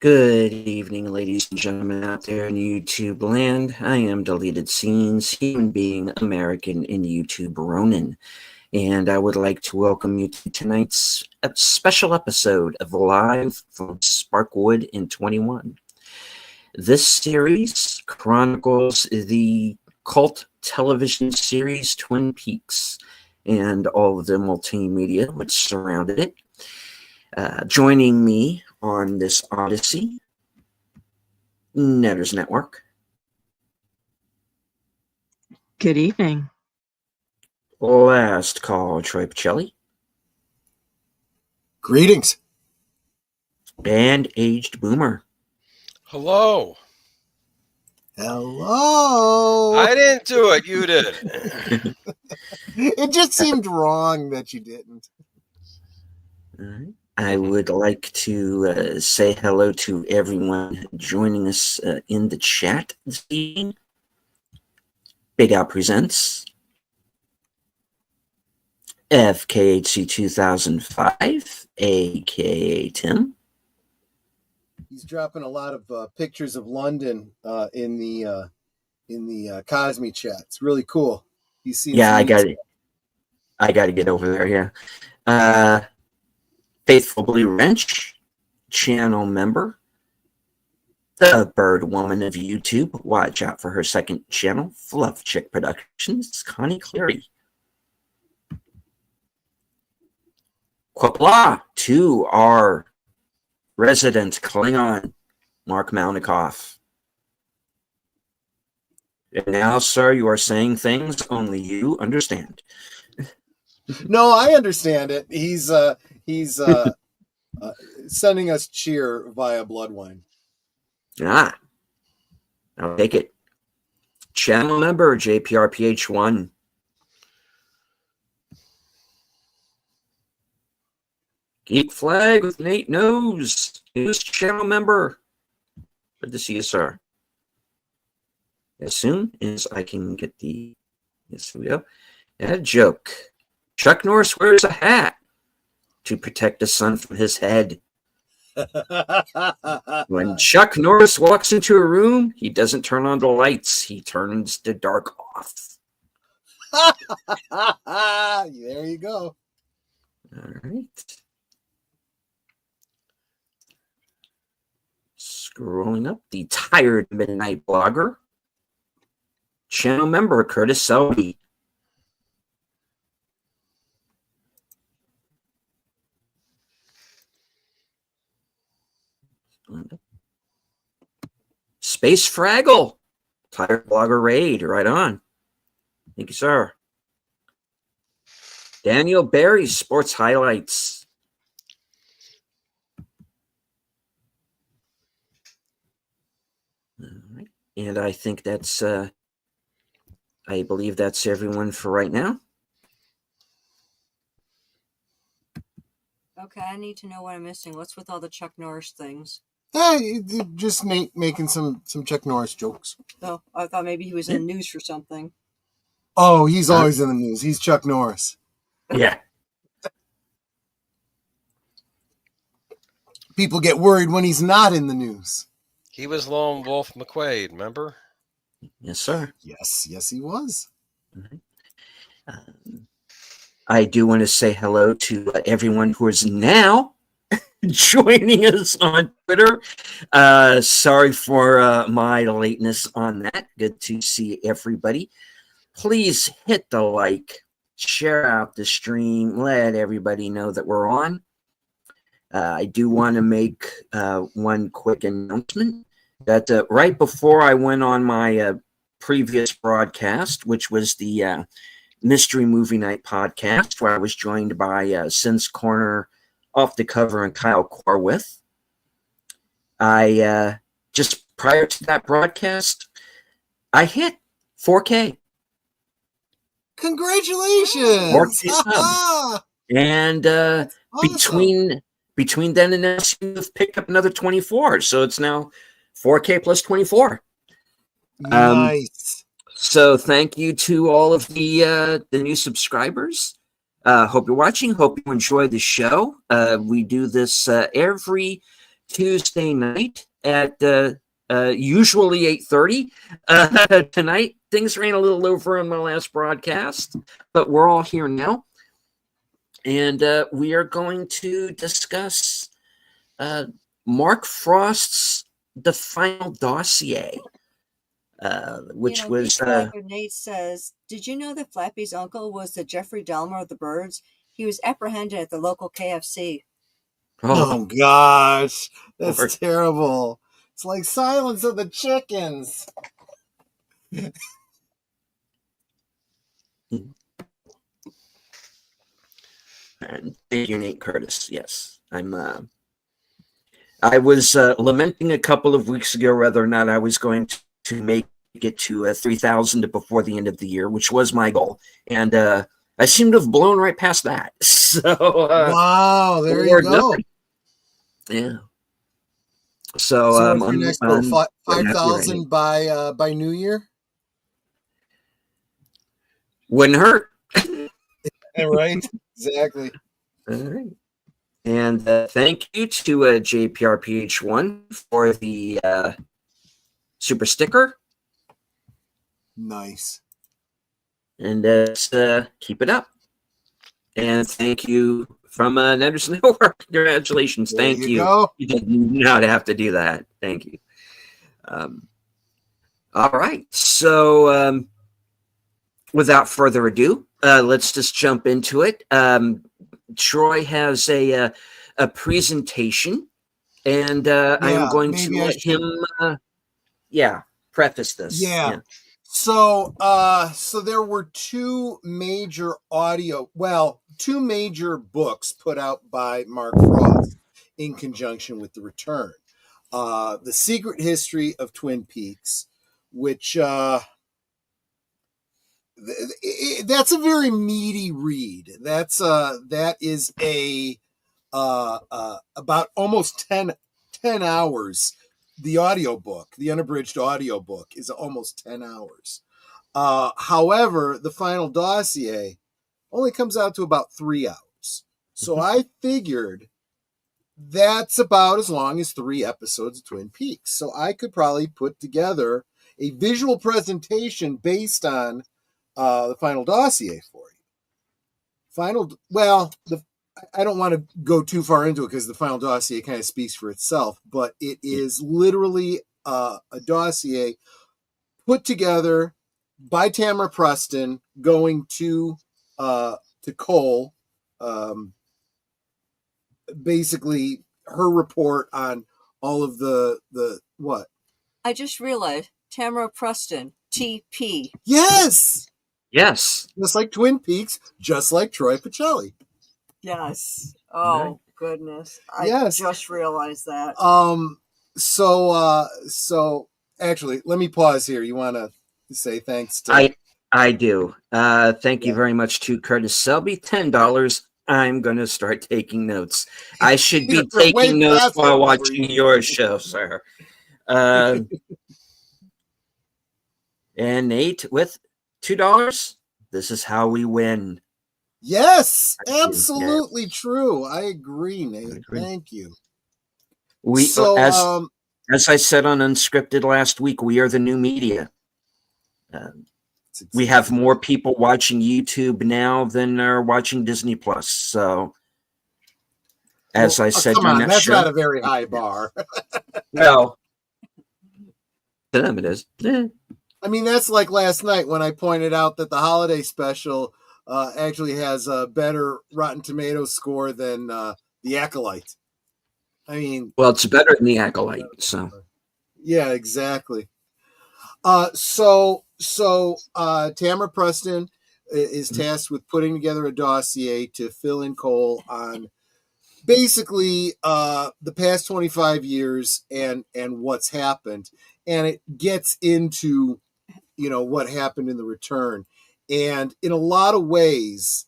Good evening, ladies and gentlemen out there in YouTube land. I am Deleted Scenes, human being, American in YouTube Ronin, and I would like to welcome you to tonight's special episode of Live from Sparkwood in 21. This series chronicles the cult television series Twin Peaks and all of the multimedia which surrounded it. Joining me on this odyssey, Netters Network. Good evening. Last call, Troy Pacelli. Greetings. And Aged Boomer. Hello. Hello. I didn't do it. You did. It just seemed wrong that you didn't. All right. I would like to say hello to everyone joining us in the chat this evening. Big Al Presents, FKHC 2005, aka Tim. He's dropping a lot of pictures of London in the Cosme chat. It's really cool. He's seen. Yeah, I got it. I got to get over there. Yeah. Faithful Blue Wrench, channel member, the Bird Woman of YouTube. Watch out for her second channel, Fluff Chick Productions, Connie Cleary. Qapla' to our resident Klingon, Mark Malnikoff. And now, sir, you are saying things only you understand. No, I understand it. He's sending us cheer via Bloodwine. Ah, I'll take it. Channel member JPRPH1. Geek Flag with Nate Knows. Newest channel member. Good to see you, sir. As soon as I can get the... Yes, here we go. A joke. Chuck Norris wears a hat to protect the sun from his head. When Chuck Norris walks into a room, he doesn't turn on the lights. He turns the dark off. There you go. All right. Scrolling up, the Tired Midnight Blogger. Channel member Curtis Selby. Space Fraggle. Tired Blogger Raid. Right on. Thank you, sir. Daniel Barry, Sports Highlights. All right. And I think that's, I believe that's everyone for right now. Okay, I need to know what I'm missing. What's with all the Chuck Norris things? Just making some Chuck Norris jokes. Oh, I thought maybe he was in the news for something. Oh, he's always in the news. He's Chuck Norris. Yeah. People get worried when he's not in the news. He was Lone Wolf McQuaid, remember? Yes, sir. Yes, he was. I do want to say hello to everyone who is now joining us on Twitter. Sorry for my lateness on that. Good to see everybody. Please hit the like, share out the stream, let everybody know that we're on. I do want to make one quick announcement that right before I went on my previous broadcast, which was the Mystery Movie Night podcast, where I was joined by Sin's Corner, Off the Cover, and Kyle Corwith. I just prior to that broadcast, I hit 4K. Congratulations! 4K subs. And Awesome. between then and now, you've picked up another 24, so it's now 4K plus 24. Nice. So thank you to all of the new subscribers. Hope you're watching. Hope you enjoy the show. We do this every Tuesday night at usually 8:30. Tonight, things ran a little over on my last broadcast, but we're all here now. And we are going to discuss Mark Frost's The Final Dossier, which was... Nate says, did you know that Flappy's uncle was the Jeffrey Dahmer of the birds? He was apprehended at the local KFC. Oh gosh, that's Lord. terrible. It's like Silence of the Chickens. And thank you, Nate Curtis. Yes, I was lamenting a couple of weeks ago whether or not I was going to make it to 3,000 before the end of the year, which was my goal, and I seem to have blown right past that. So Wow, there you go. nothing. Yeah. So what's your next goal? 5,000 by New Year? Wouldn't hurt. Right, exactly. All right. And thank you to JPRPH1 for the super sticker. Nice. And keep it up. And thank you from Anderson Network. Congratulations. There Thank you. Go. You did not have to do that. Thank you. All right. So without further ado, let's just jump into it. Troy has a presentation, and I'm going to let him preface this. Yeah. So there were two major books put out by Mark Frost in conjunction with The Return. The Secret History of Twin Peaks, which that's a very meaty read. That is about almost 10 hours. The audiobook, the unabridged audiobook, is almost 10 hours. However, the Final Dossier only comes out to about 3 hours. So I figured that's about as long as 3 episodes of Twin Peaks. So I could probably put together a visual presentation based on the Final Dossier for you. I don't want to go too far into it because the Final Dossier kind of speaks for itself, but it is literally a dossier put together by Tamara Preston going to Cole, basically her report on all of the what? I just realized Tamara Preston, TP. Yes. Yes. Just like Twin Peaks, just like Troy Pacelli. Yes. Oh, goodness. I just realized that. So actually, let me pause here. You want to say thanks to... I do. Thank you very much to Curtis Selby. $10. I'm going to start taking notes. I should be taking notes while watching your show, sir. And Nate with $2. This is how we win. Yes, absolutely true. I agree, Nate. Thank you. As I said on Unscripted last week, we are the new media. We have more people watching YouTube now than are watching Disney Plus. So, as I said, that's not a very high bar. Well, to them it is. I mean, that's like last night when I pointed out that the holiday special actually has a better Rotten Tomatoes score than The Acolyte. I mean, well, it's better than The Acolyte. So, yeah, exactly. So Tamara Preston is tasked with putting together a dossier to fill in Cole on basically the past 25 years and what's happened, and it gets into what happened in The Return, and in a lot of ways,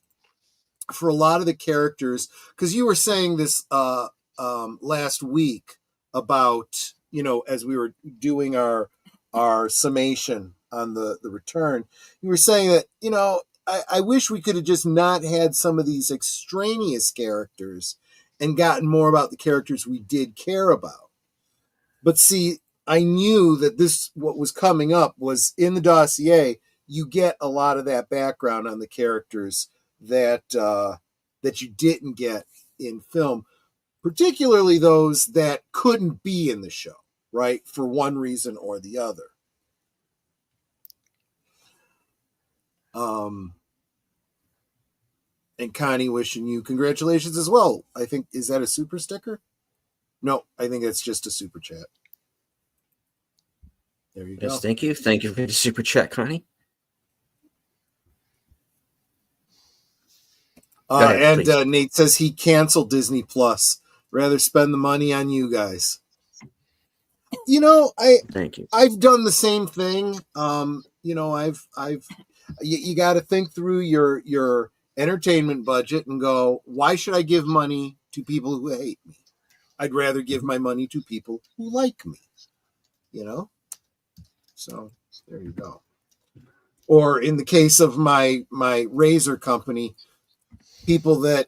for a lot of the characters, because you were saying this last week about as we were doing our summation on the Return, you were saying that I wish we could have just not had some of these extraneous characters and gotten more about the characters we did care about. But see, I knew that what was coming up was in the dossier. You get a lot of that background on the characters that you didn't get in film, particularly those that couldn't be in the show, right, for one reason or the other. And Connie, wishing you congratulations as well. I think, is that a super sticker? No, I think it's just a super chat. There you go. Yes, thank you. Thank you for the super chat, Connie. Ahead, Nate says he canceled Disney Plus. Rather spend the money on you guys. You know, thank you. I've done the same thing. You know, you got to think through your entertainment budget and go, why should I give money to people who hate me? I'd rather give my money to people who like me. You know? So there you go. Or in the case of my razor company, people that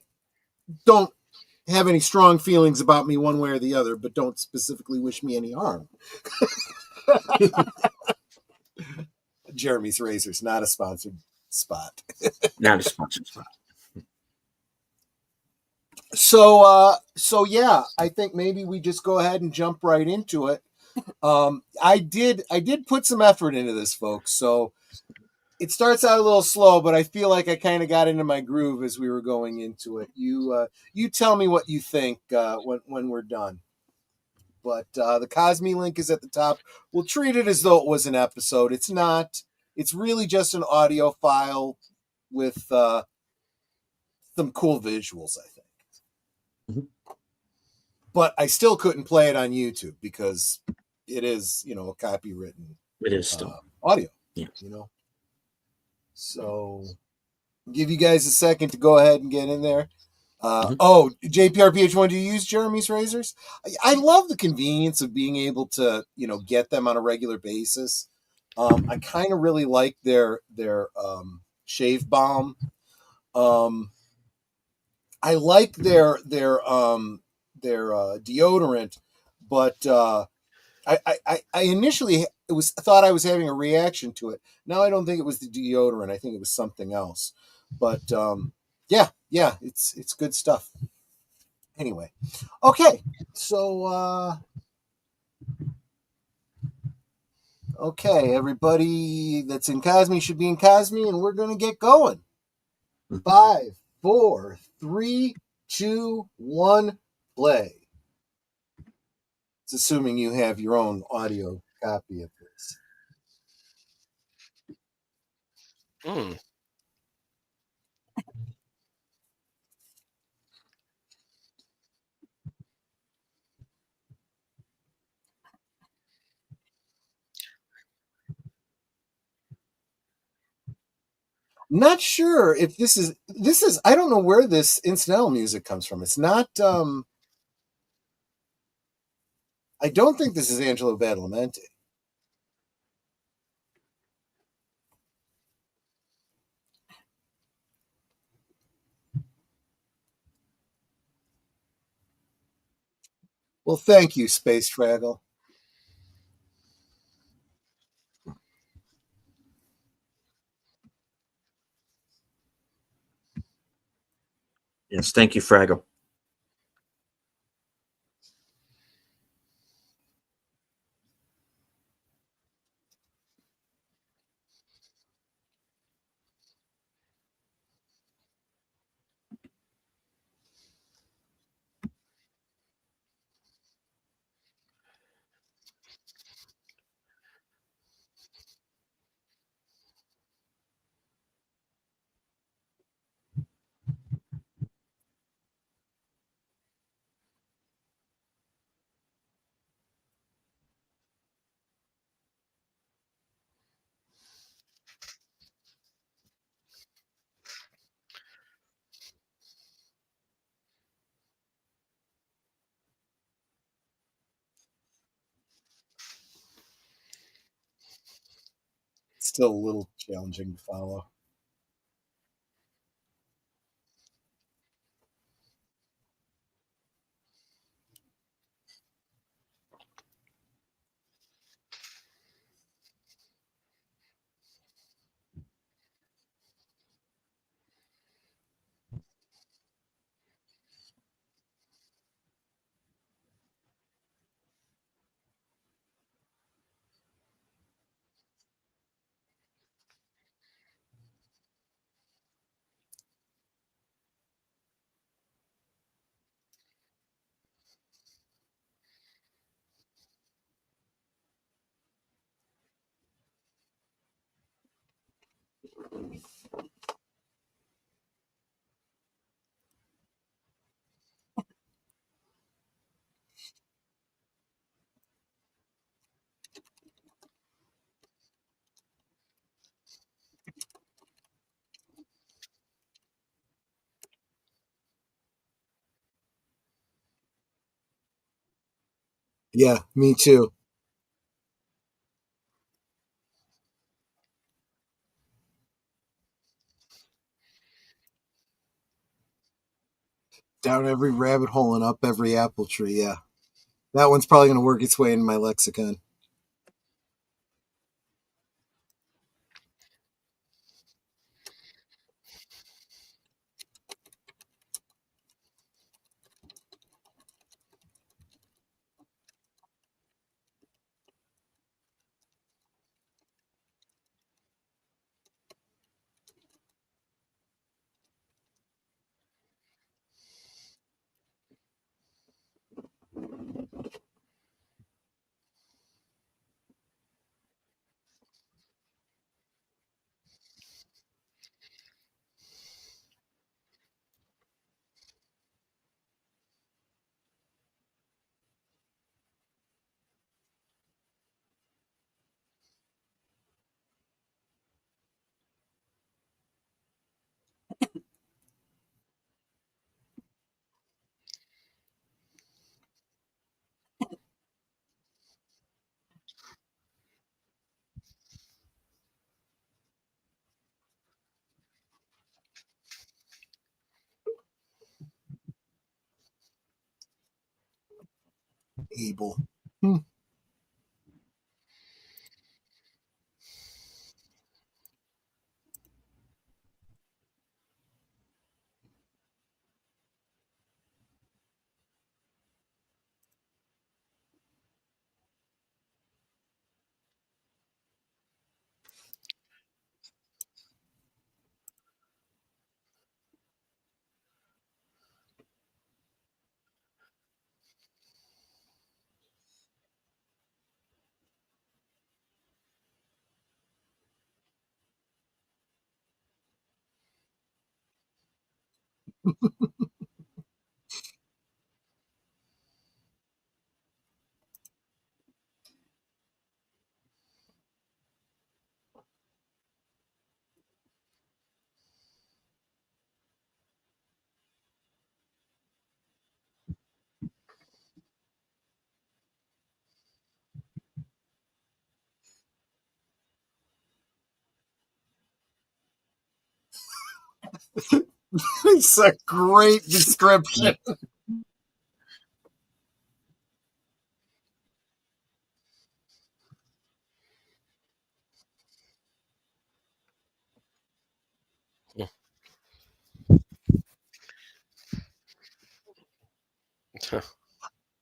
don't have any strong feelings about me one way or the other, but don't specifically wish me any harm. Jeremy's Razors, not a sponsored spot. Not a sponsored spot. So yeah, I think maybe we just go ahead and jump right into it. I did put some effort into this, folks. So it starts out a little slow, but I feel like I kind of got into my groove as we were going into it. You tell me what you think when we're done. But the Cosme link is at the top. We'll treat it as though it was an episode. It's not. It's really just an audio file with some cool visuals, I think. Mm-hmm. But I still couldn't play it on YouTube because it is, a copywritten. It is still audio. Yeah. So give you guys a second to go ahead and get in there. Oh, JPRPH1, do you use Jeremy's razors? I love the convenience of being able to, get them on a regular basis. I kind of really like their shave balm. I like their deodorant, but I initially thought I was having a reaction to it. Now I don't think it was the deodorant. I think it was something else. But yeah, it's good stuff. Anyway, okay, so okay, everybody that's in Cosme should be in Cosme, and we're gonna get going. 5, 4, 3, 2, 1, play. It's assuming you have your own audio copy of this. Not sure if this is I don't know where this incidental music comes from. It's not I don't think this is Angelo Badalamenti. Well, thank you, Space Fraggle. Yes, thank you, Fraggle. Still a little challenging to follow. Yeah, me too. Down every rabbit hole and up every apple tree. Yeah. That one's probably going to work its way into my lexicon. Able. Hmm. It's a great description.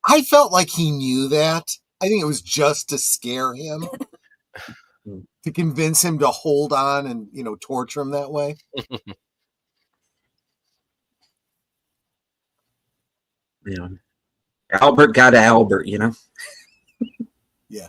I felt like he knew that. I think it was just to scare him, to convince him to hold on and, torture him that way. Yeah. Albert got Albert, you know? Yeah.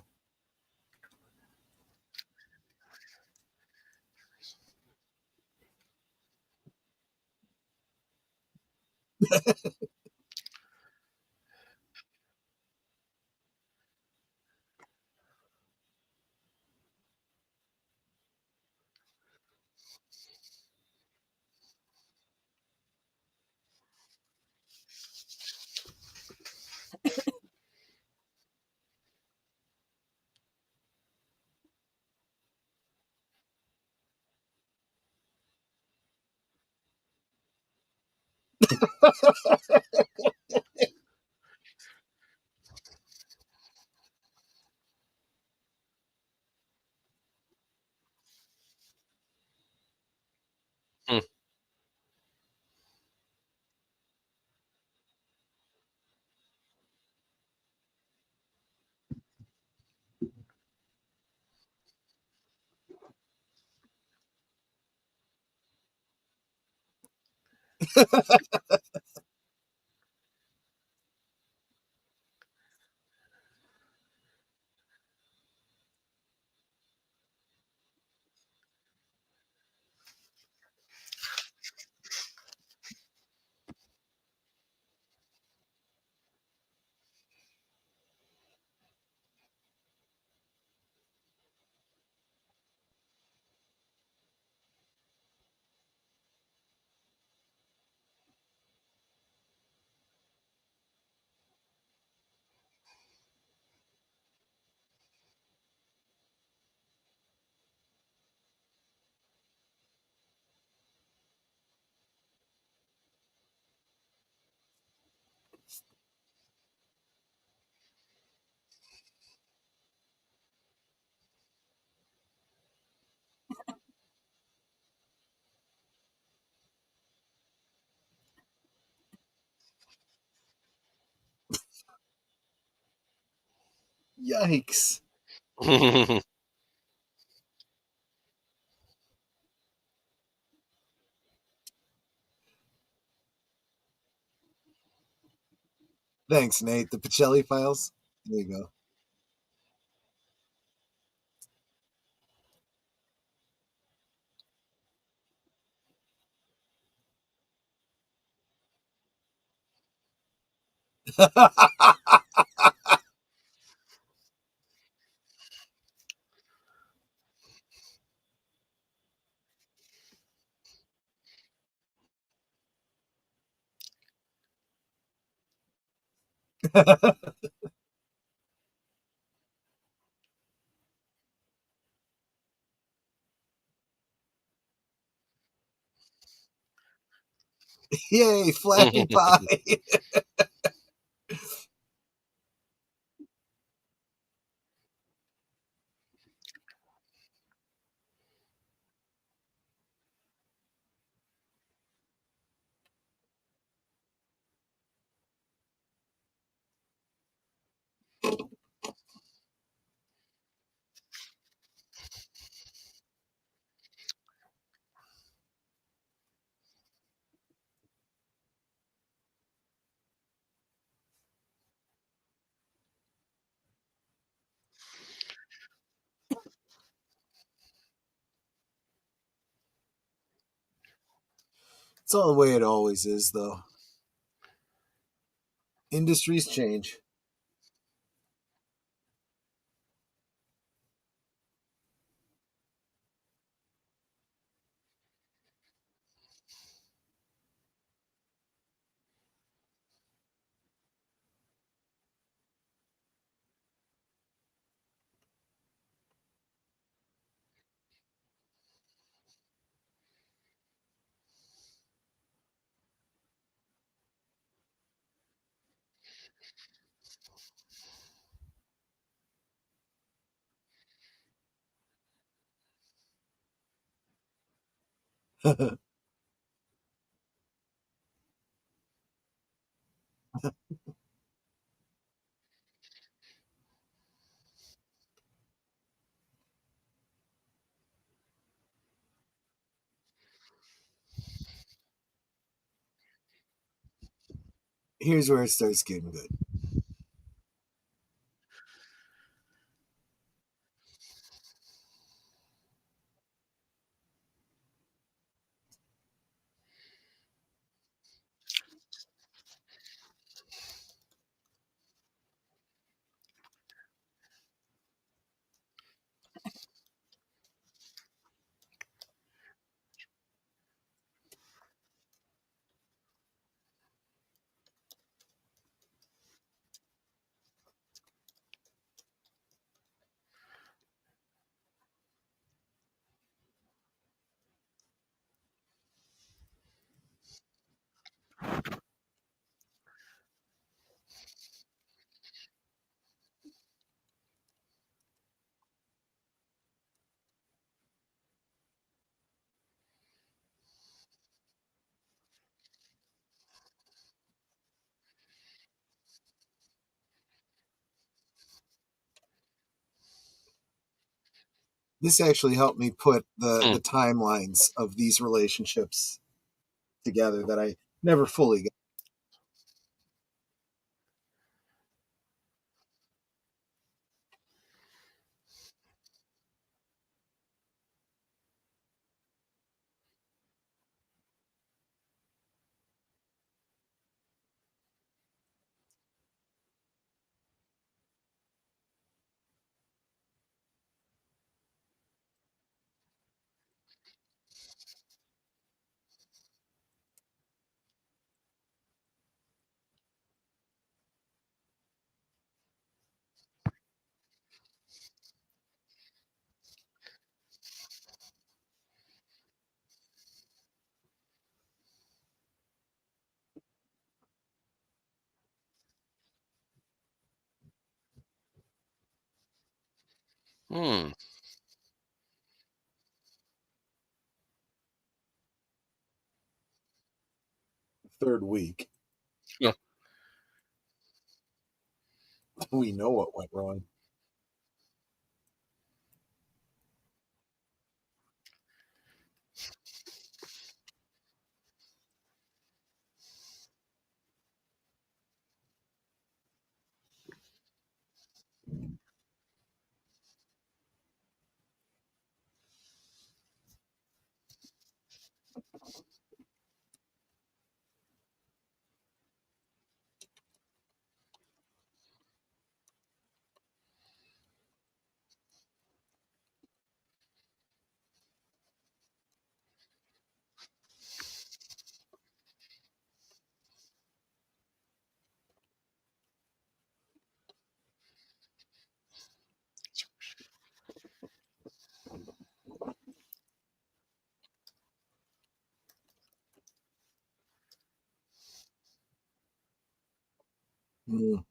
Hmm. Yikes. Thanks, Nate. The Pacelli files. There you go. Yay, Flappy Pie. It's all the way it always is, though. Industries change. Here's where it starts getting good. This actually helped me put the timelines of these relationships together that I never fully got. Hmm. Third week. Yeah. We know what went wrong. Mm.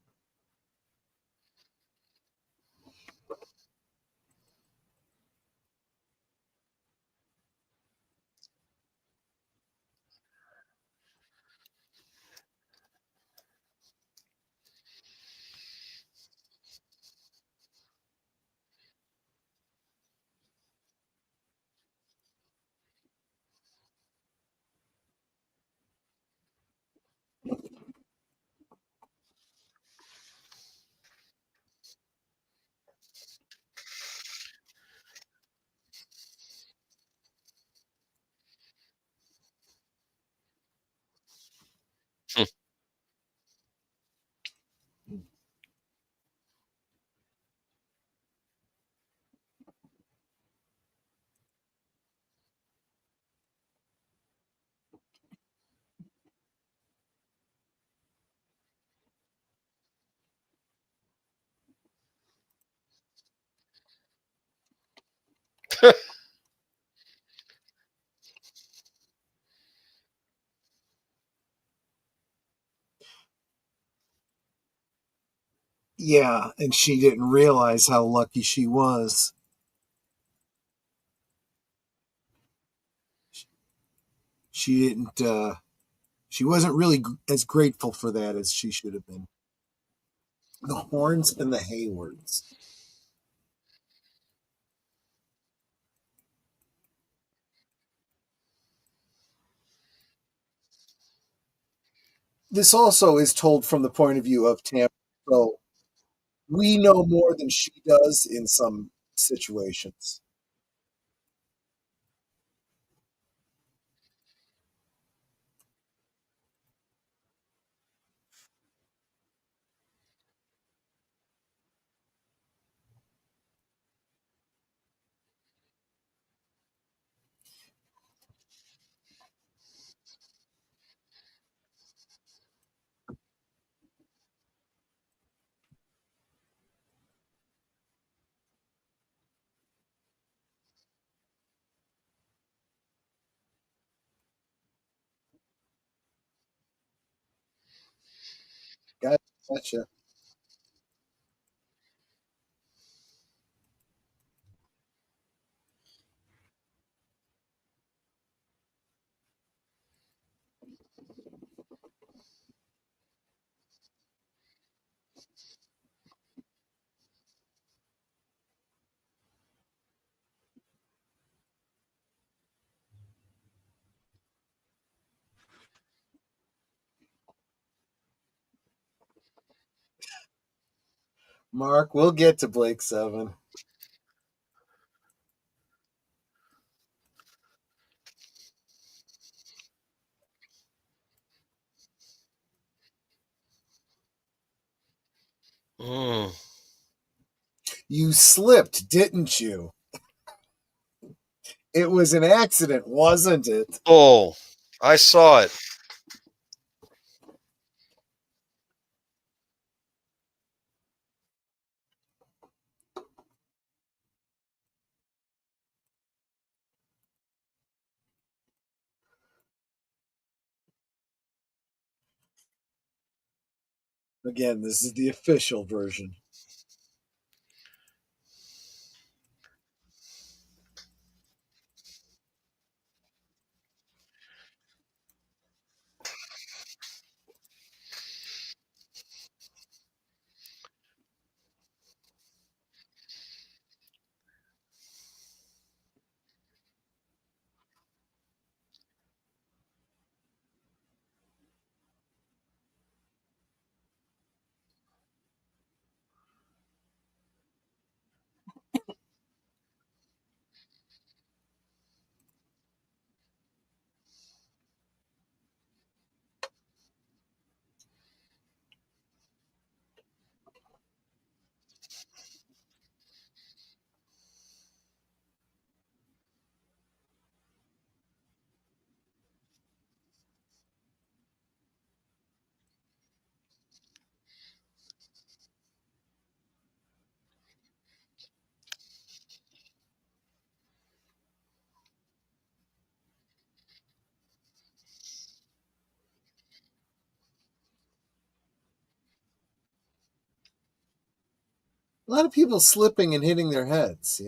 Yeah, and she didn't realize how lucky she was. She didn't. She wasn't really as grateful for that as she should have been. The Horns and the Haywards. This also is told from the point of view of Tampa, so we know more than she does in some situations. Gotcha. Mark, we'll get to Blake 7. Mm. You slipped, didn't you? It was an accident, wasn't it? Oh, I saw it. Again, this is the official version. A lot of people slipping and hitting their heads,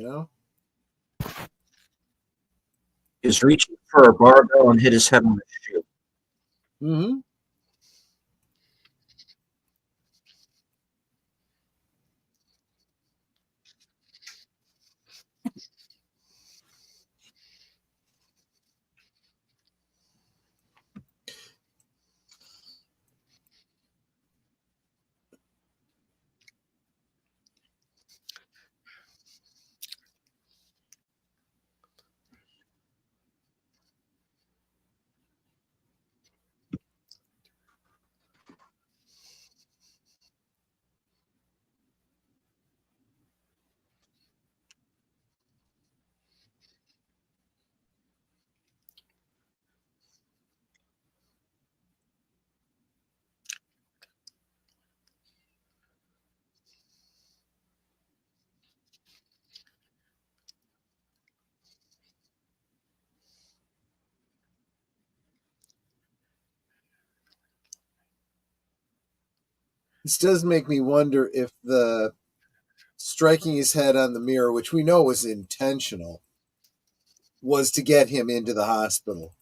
He's reaching for a barbell and hit his head on a shoe. Mm-hmm. This does make me wonder if the striking his head on the mirror, which we know was intentional, was to get him into the hospital.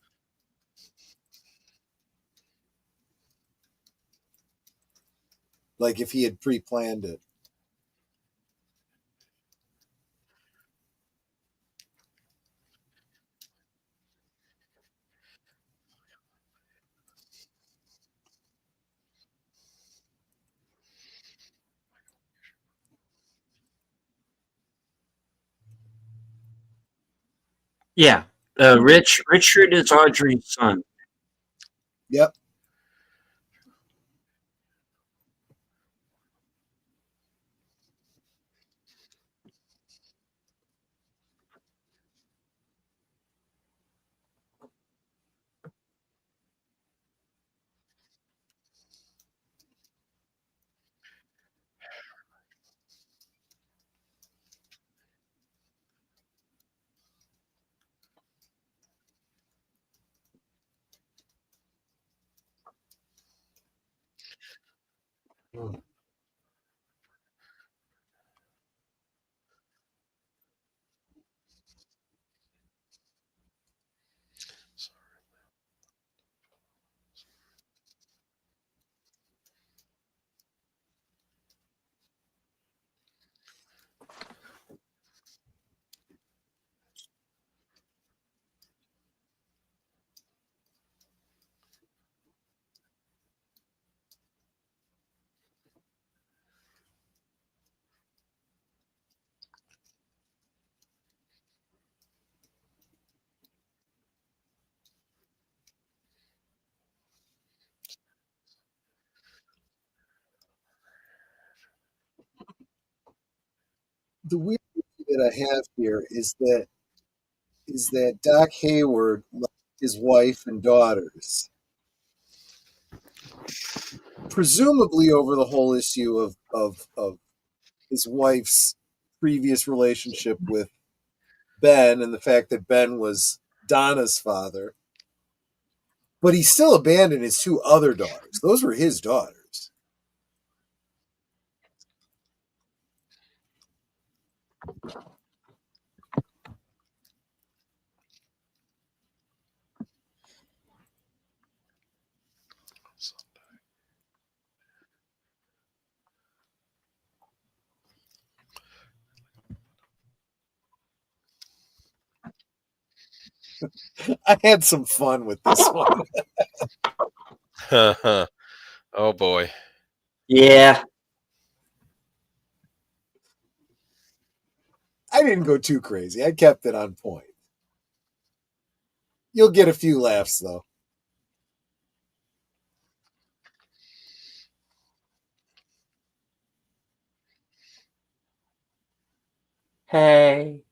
Like if he had pre-planned it. Yeah. Richard is Audrey's son. Yep. The weird thing that I have here is that Doc Hayward left his wife and daughters, presumably over the whole issue of his wife's previous relationship with Ben and the fact that Ben was Donna's father. But he still abandoned his two other daughters. Those were his daughters. I had some fun with this one. Oh boy. Yeah. I didn't go too crazy. I kept it on point. You'll get a few laughs, though. Hey.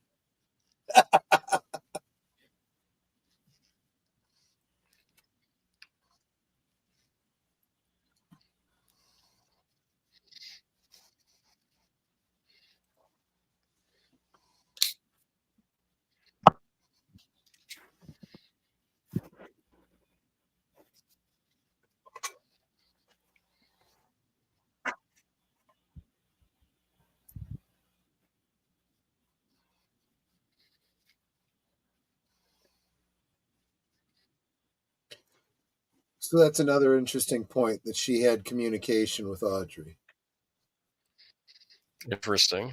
So that's another interesting point that she had communication with Audrey. Interesting.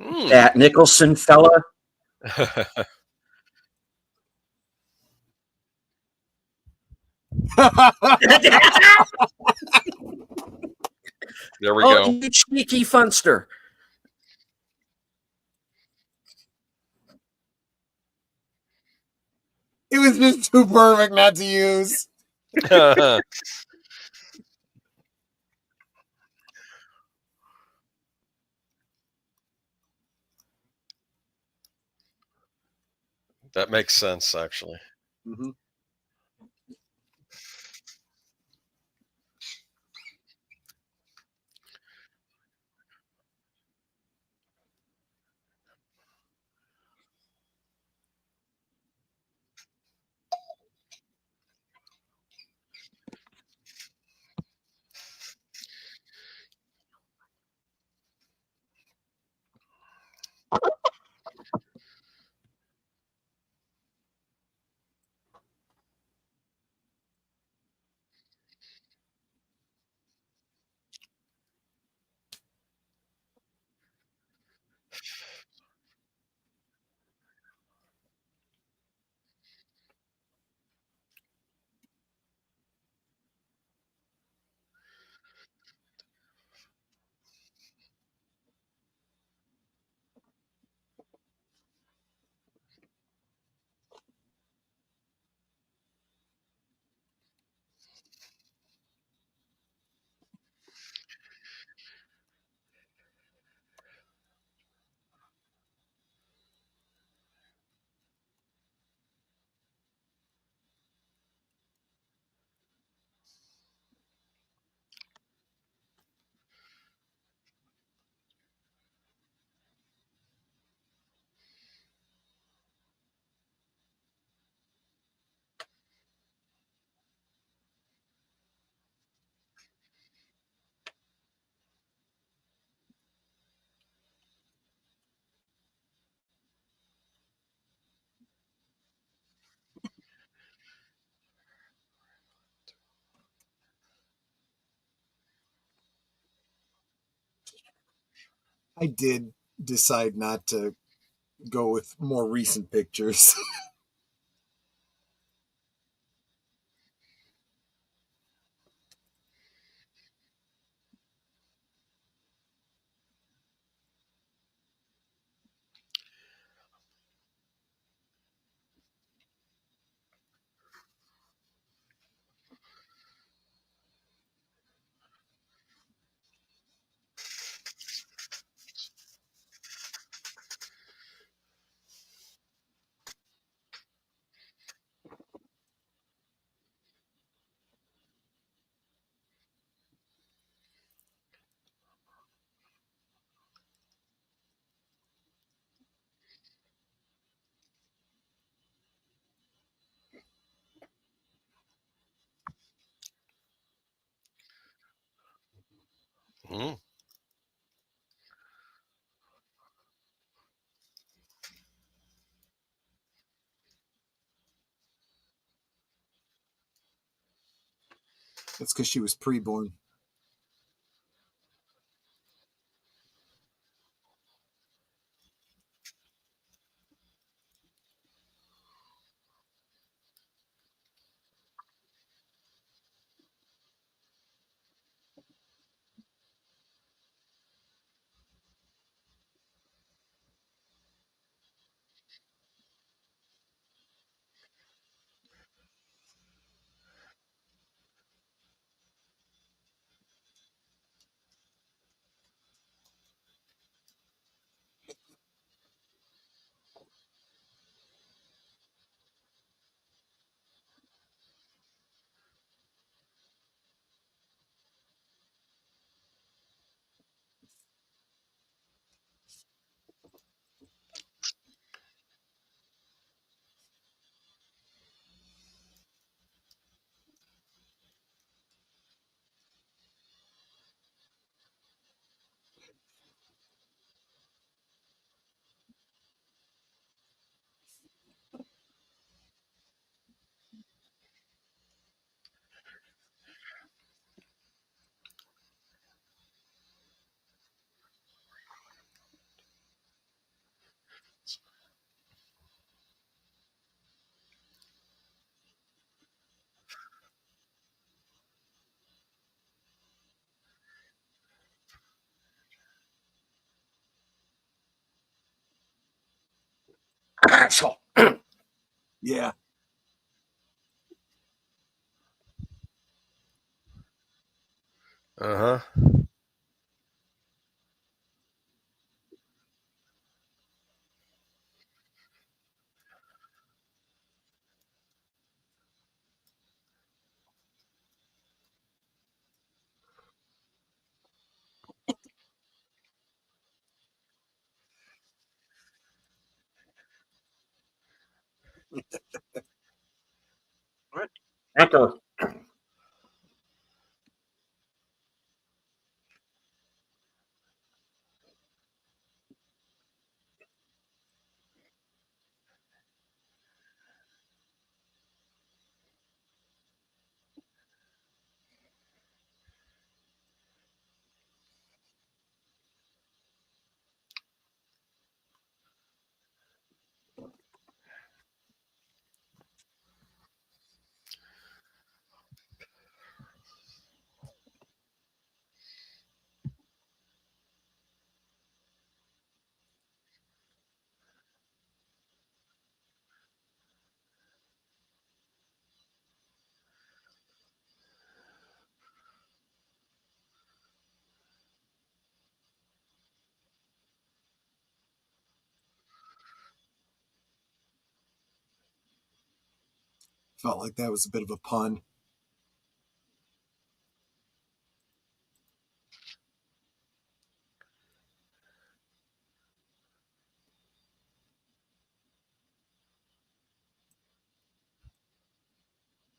Hmm. That Nicholson fella. There we Oh, go. you cheeky funster. It was just too perfect not to use. That makes sense, actually. Mm-hmm. I did decide not to go with more recent pictures. Hmm. That's because she was pre-born. Asshole. Yeah. Uh-huh. Echo. Felt like that was a bit of a pun.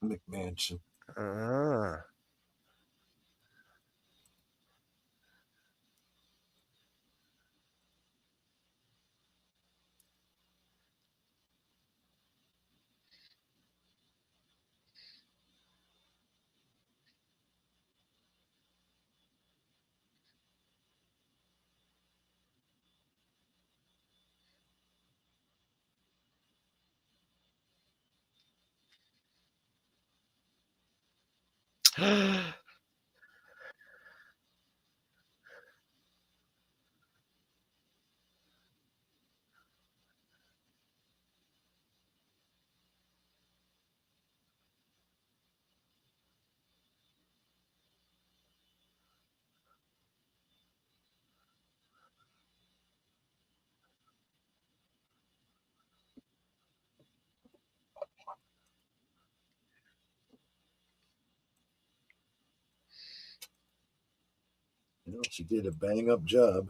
McMansion. Ah. You know, she did a bang up job.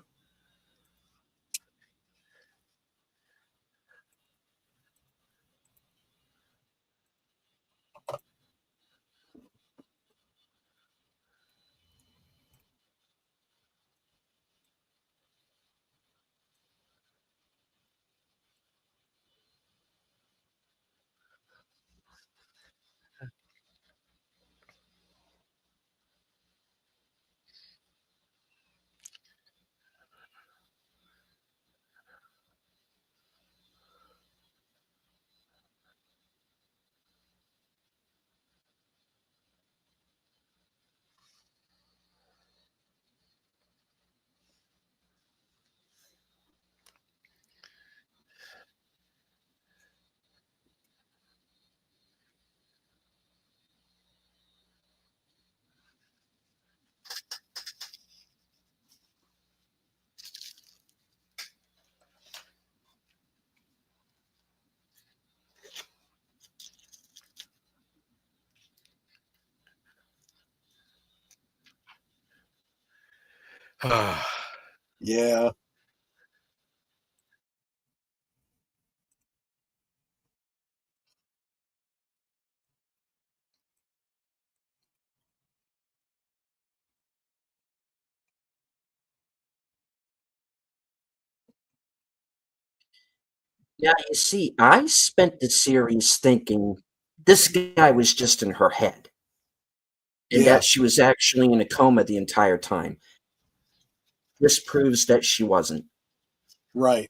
Yeah. Yeah, you see, I spent the series thinking this guy was just in her head and Yeah. that she was actually in a coma the entire time. This proves that she wasn't. Right.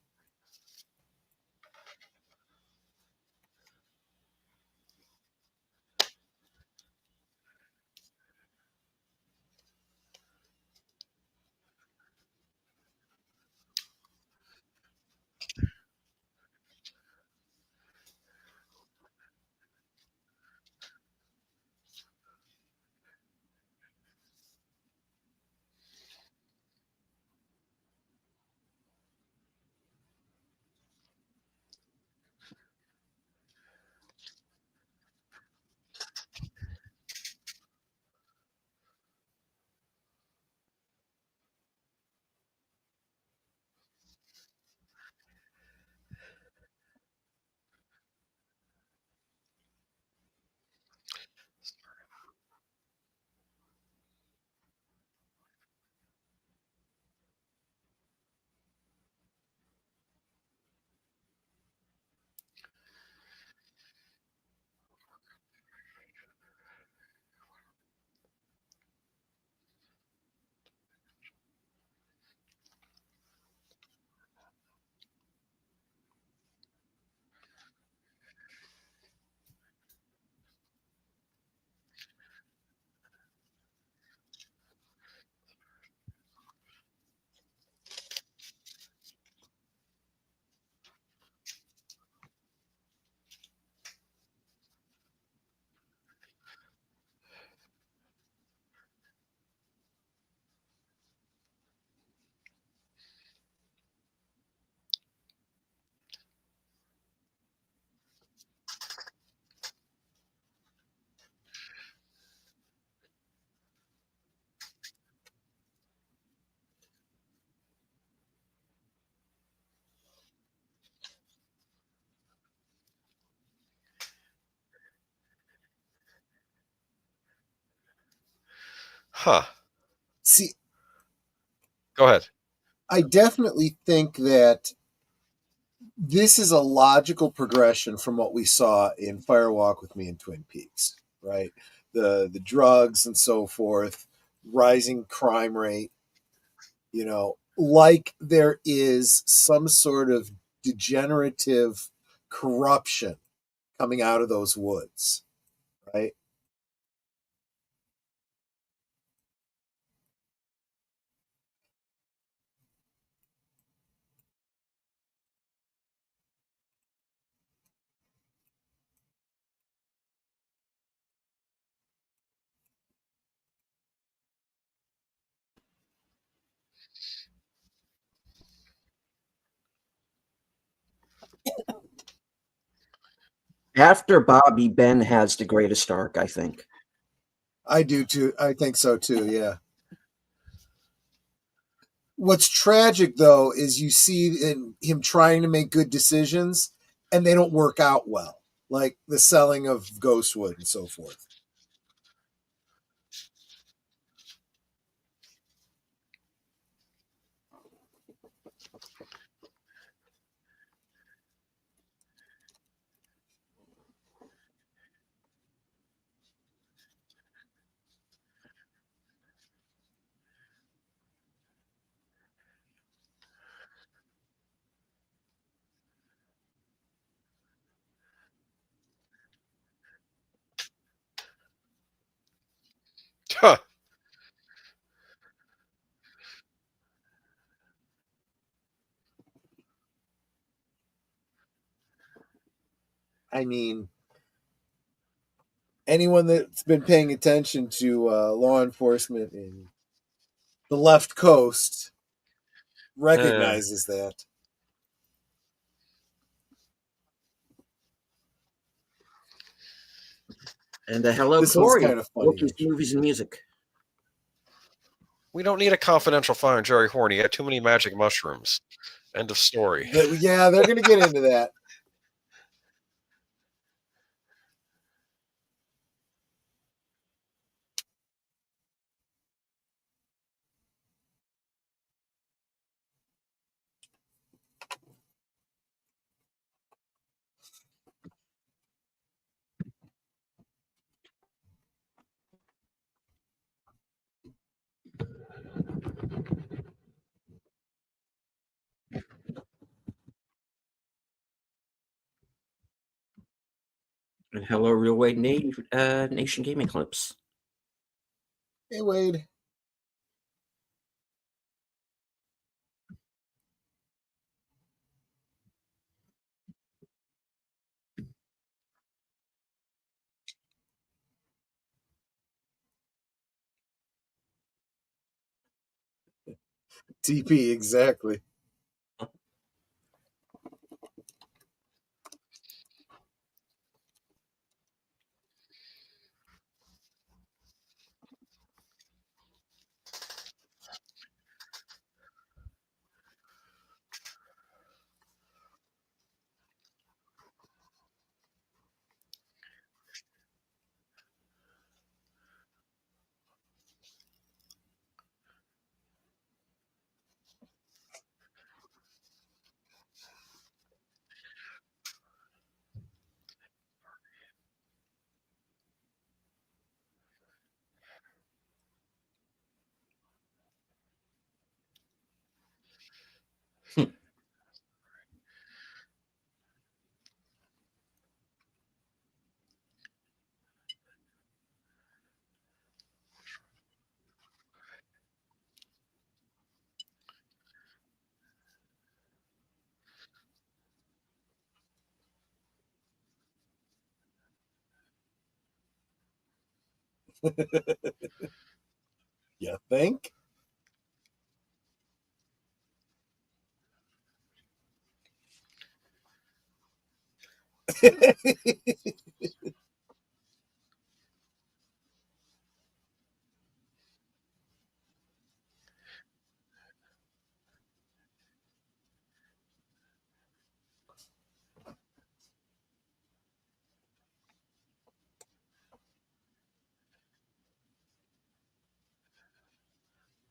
Huh. See, Go ahead. I definitely think that this is a logical progression from what we saw in Fire Walk with Me and Twin Peaks, right? The drugs and so forth, rising crime rate, like there is some sort of degenerative corruption coming out of those woods, right? After Bobby, Ben has the greatest arc, I think. I do too. I think so too. Yeah. What's tragic though is you see in him trying to make good decisions and they don't work out well, like the selling of Ghostwood and so forth. Huh. I mean, anyone that's been paying attention to law enforcement in the left coast recognizes that. And hello, This one's Corey. kind of funny, Loki's actually. movies and music. We don't need a confidential file on Jerry Horn. He had too many magic mushrooms. End of story. Yeah, they're going to get into that. And hello, Real Wade Nation Gaming Clips. Hey, Wade. TP, exactly. You think?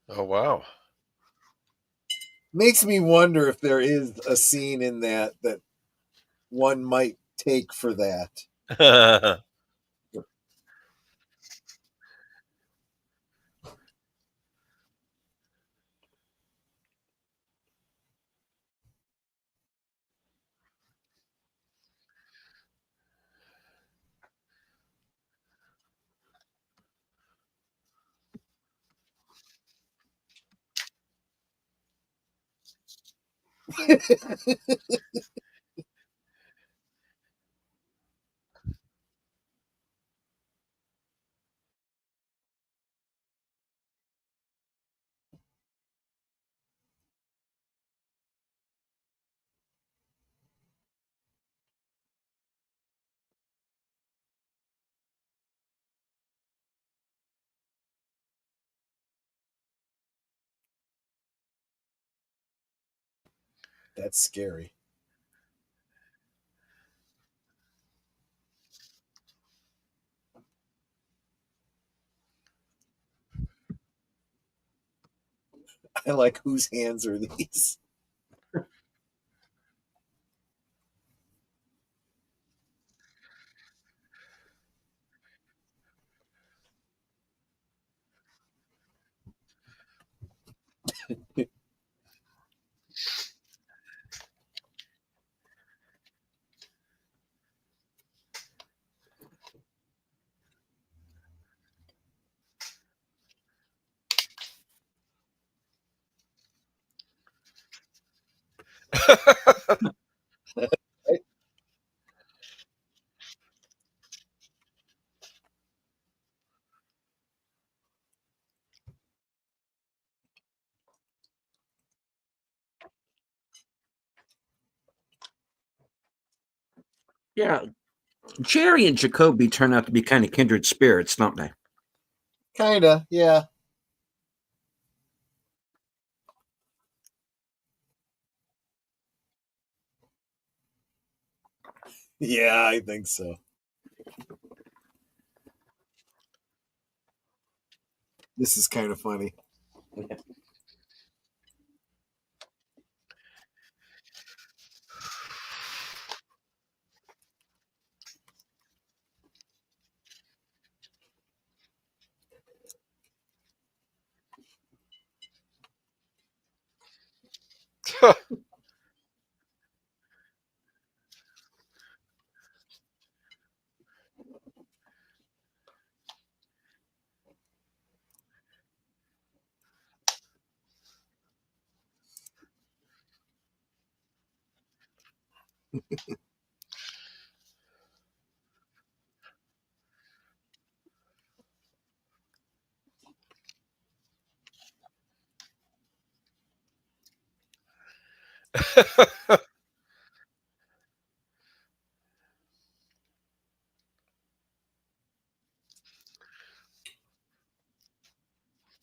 Oh wow. Makes me wonder if there is a scene in that one might take for that. That's scary. I like, whose hands are these? Yeah, Jerry and Jacoby turn out to be kind of kindred spirits, don't they? Kinda, yeah. Yeah, I think so. This is kind of funny.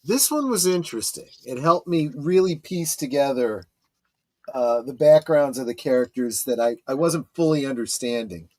This one was interesting. It helped me really piece together the backgrounds of the characters that I wasn't fully understanding.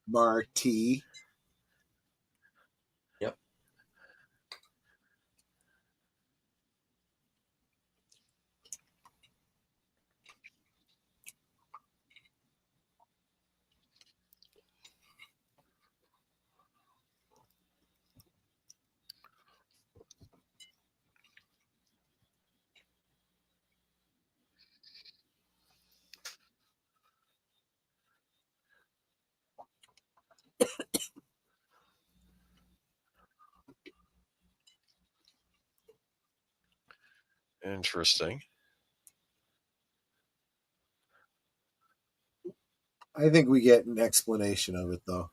Marty. Yep. Interesting. I think we get an explanation of it, though.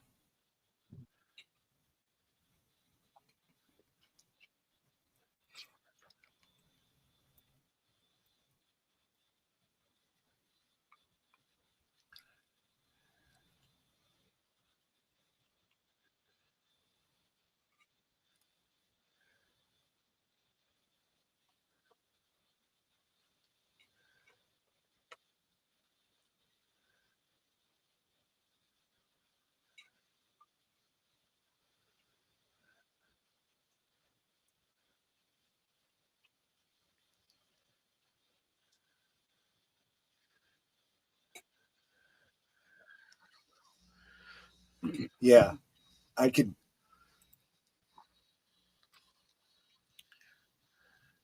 Yeah,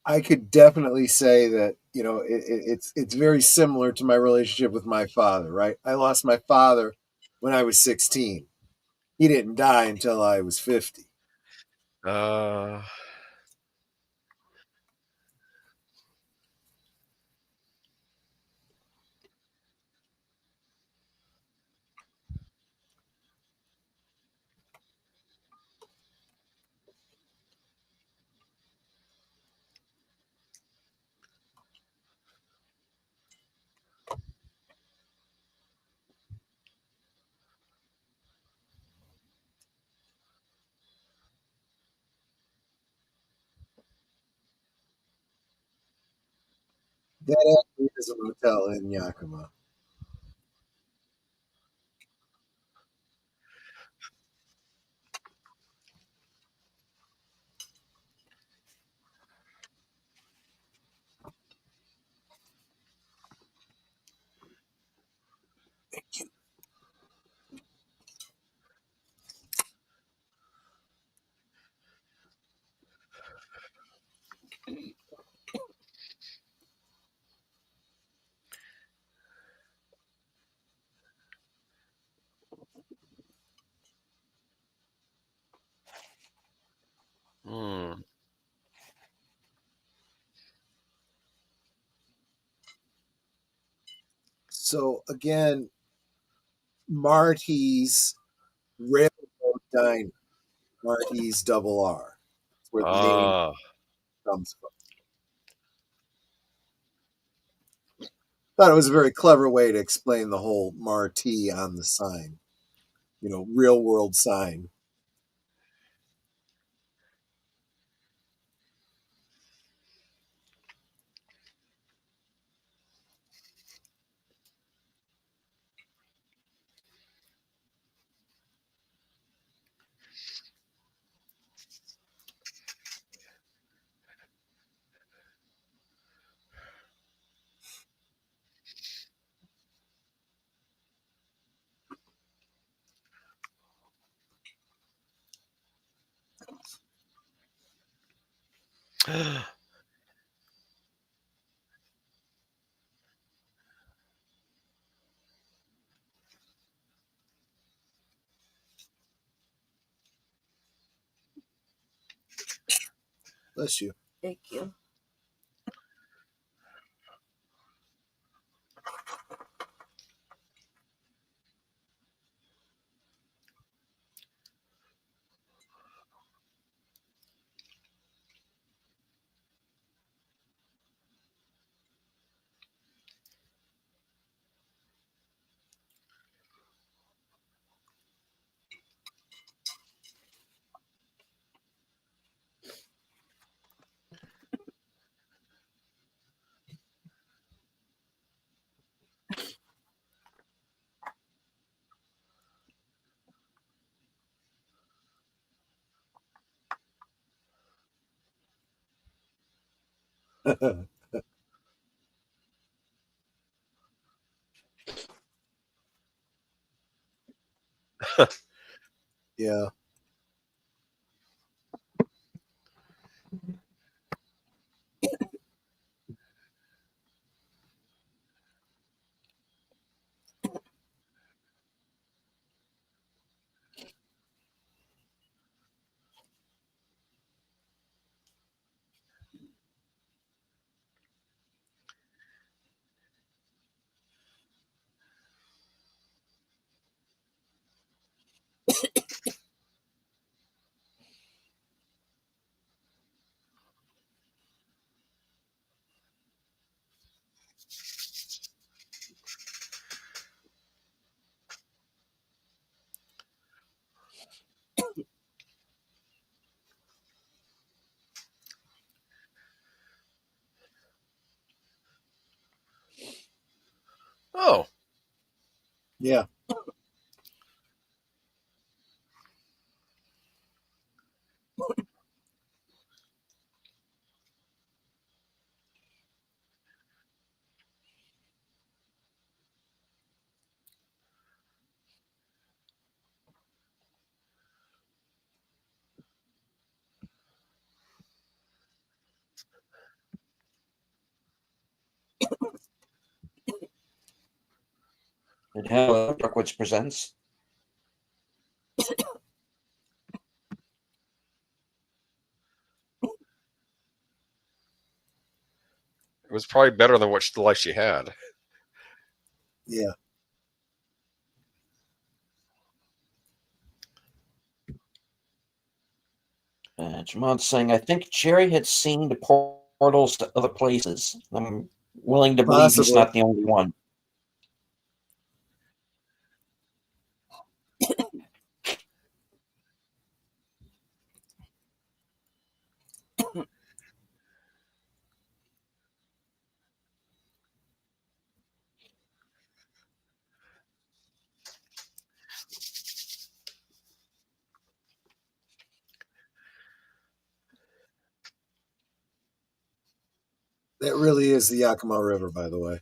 I could definitely say that, it's very similar to my relationship with my father, right? I lost my father when I was 16. He didn't die until I was 50. Uh, That actually is a motel in Yakima. hmm. So again, Marty's Railroad Diner, Marty's Double R. That's where the name Ah, comes from. Thought it was a very clever way to explain the whole Marty on the sign. Real world sign. Bless you. Thank you. Yeah. Oh, Yeah. And hello, Darkwoods presents. it was probably better than the life she had. Yeah. Jamon's saying, I think Jerry had seen the portals to other places. I'm willing to believe he's Possibly. not the only one. That really is the Yakima River, by the way.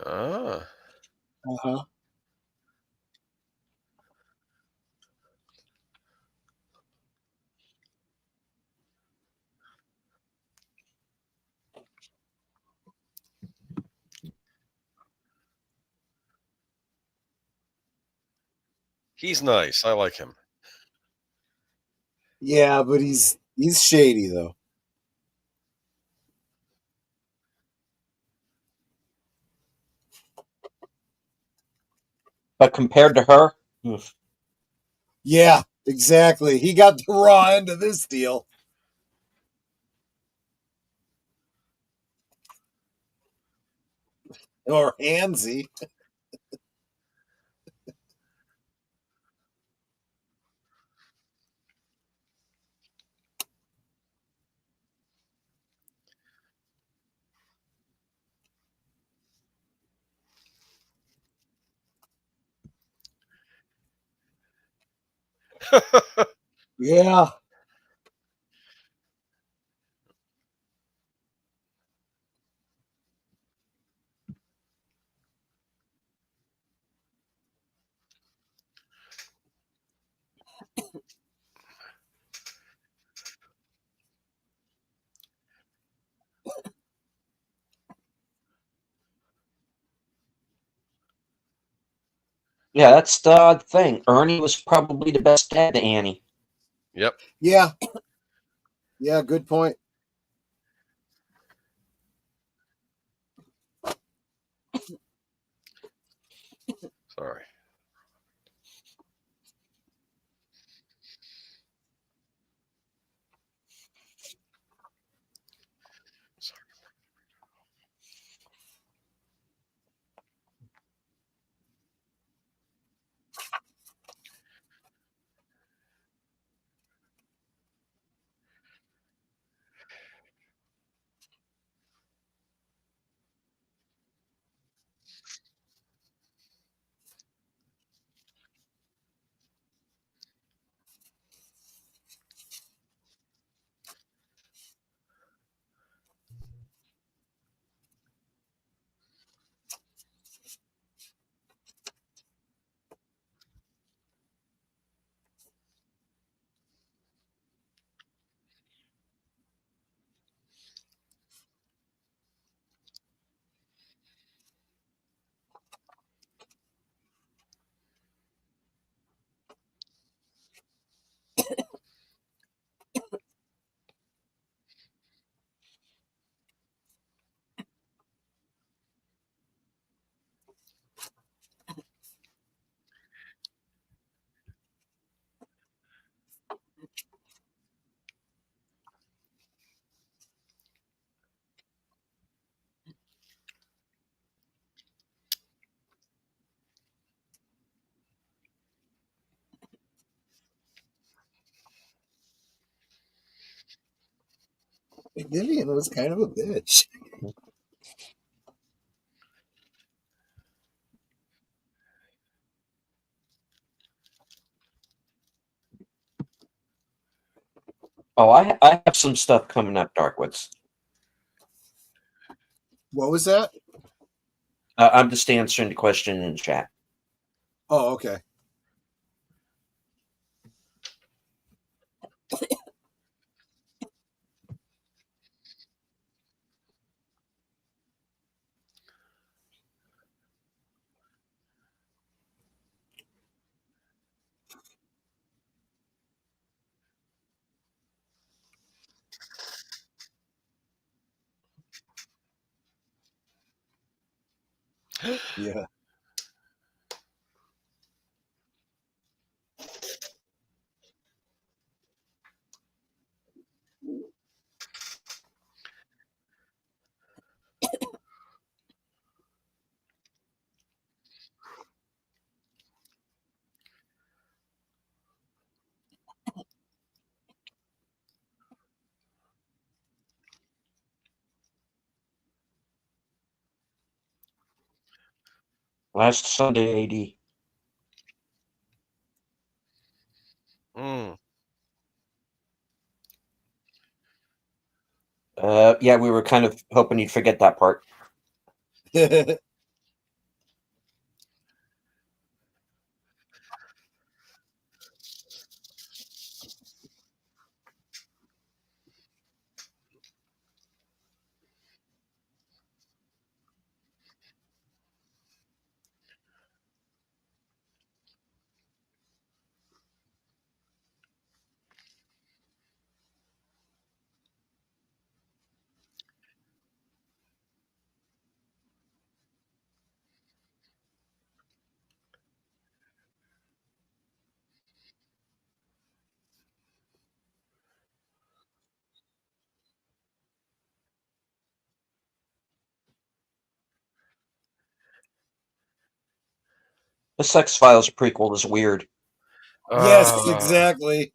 Ah, Uh-huh. he's nice. I like him. Yeah, but he's shady though. But compared to her, oof. Yeah, exactly. He got the raw end of this deal. Or handsy. Yeah. Yeah, that's the odd thing. Ernie was probably the best dad to Annie. Yep. Yeah. Yeah, good point. Sorry. Vivian was kind of a bitch. Oh, I have some stuff coming up, Darkwoods. What was that? I'm just answering the question in the chat. Oh, okay. Yeah. Last Sunday, AD. Mm. Yeah, we were kind of hoping you'd forget that part. The Sex Files prequel is weird. Yes, Uh, exactly.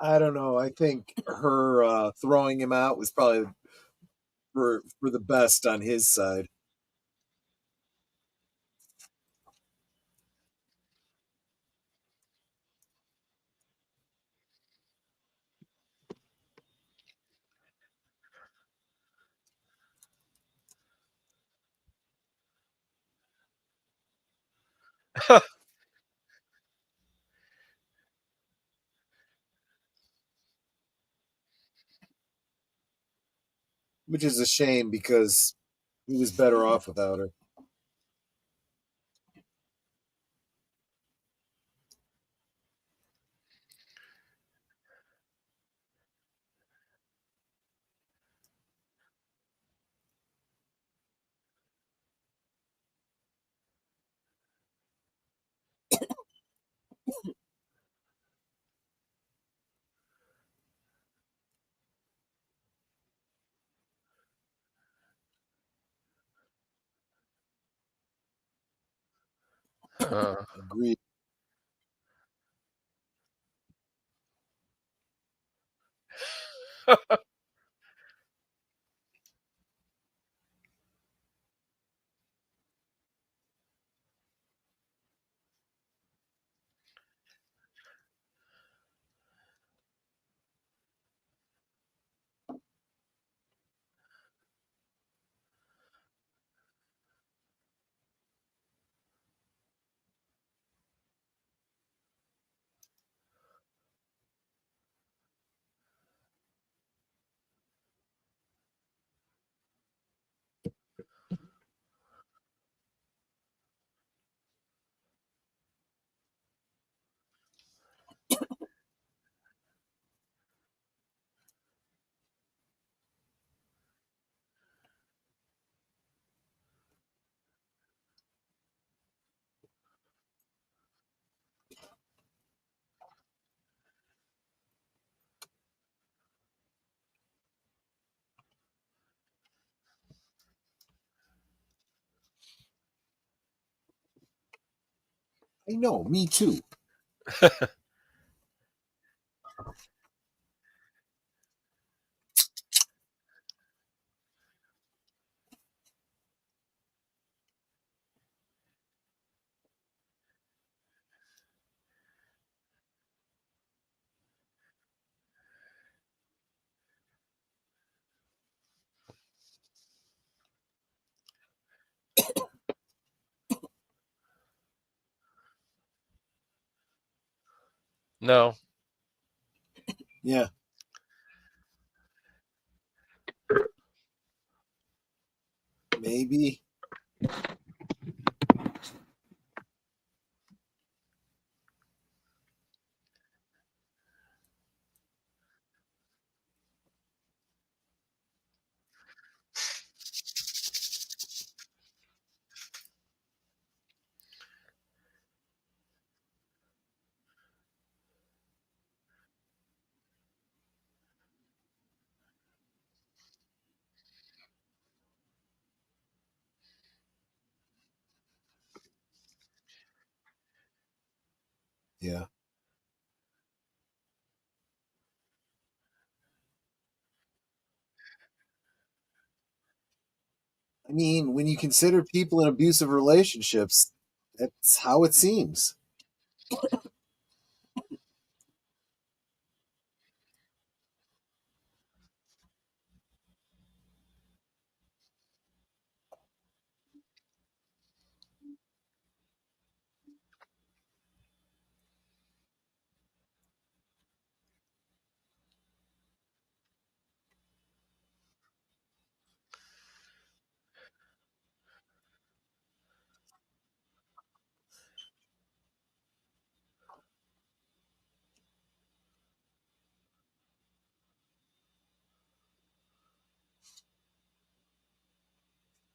I don't know. I think her throwing him out was probably for the best on his side. Which is a shame because he was better off without her. Agreed. I know, me too. No. Yeah. Maybe. Yeah. I mean, when you consider people in abusive relationships, that's how it seems.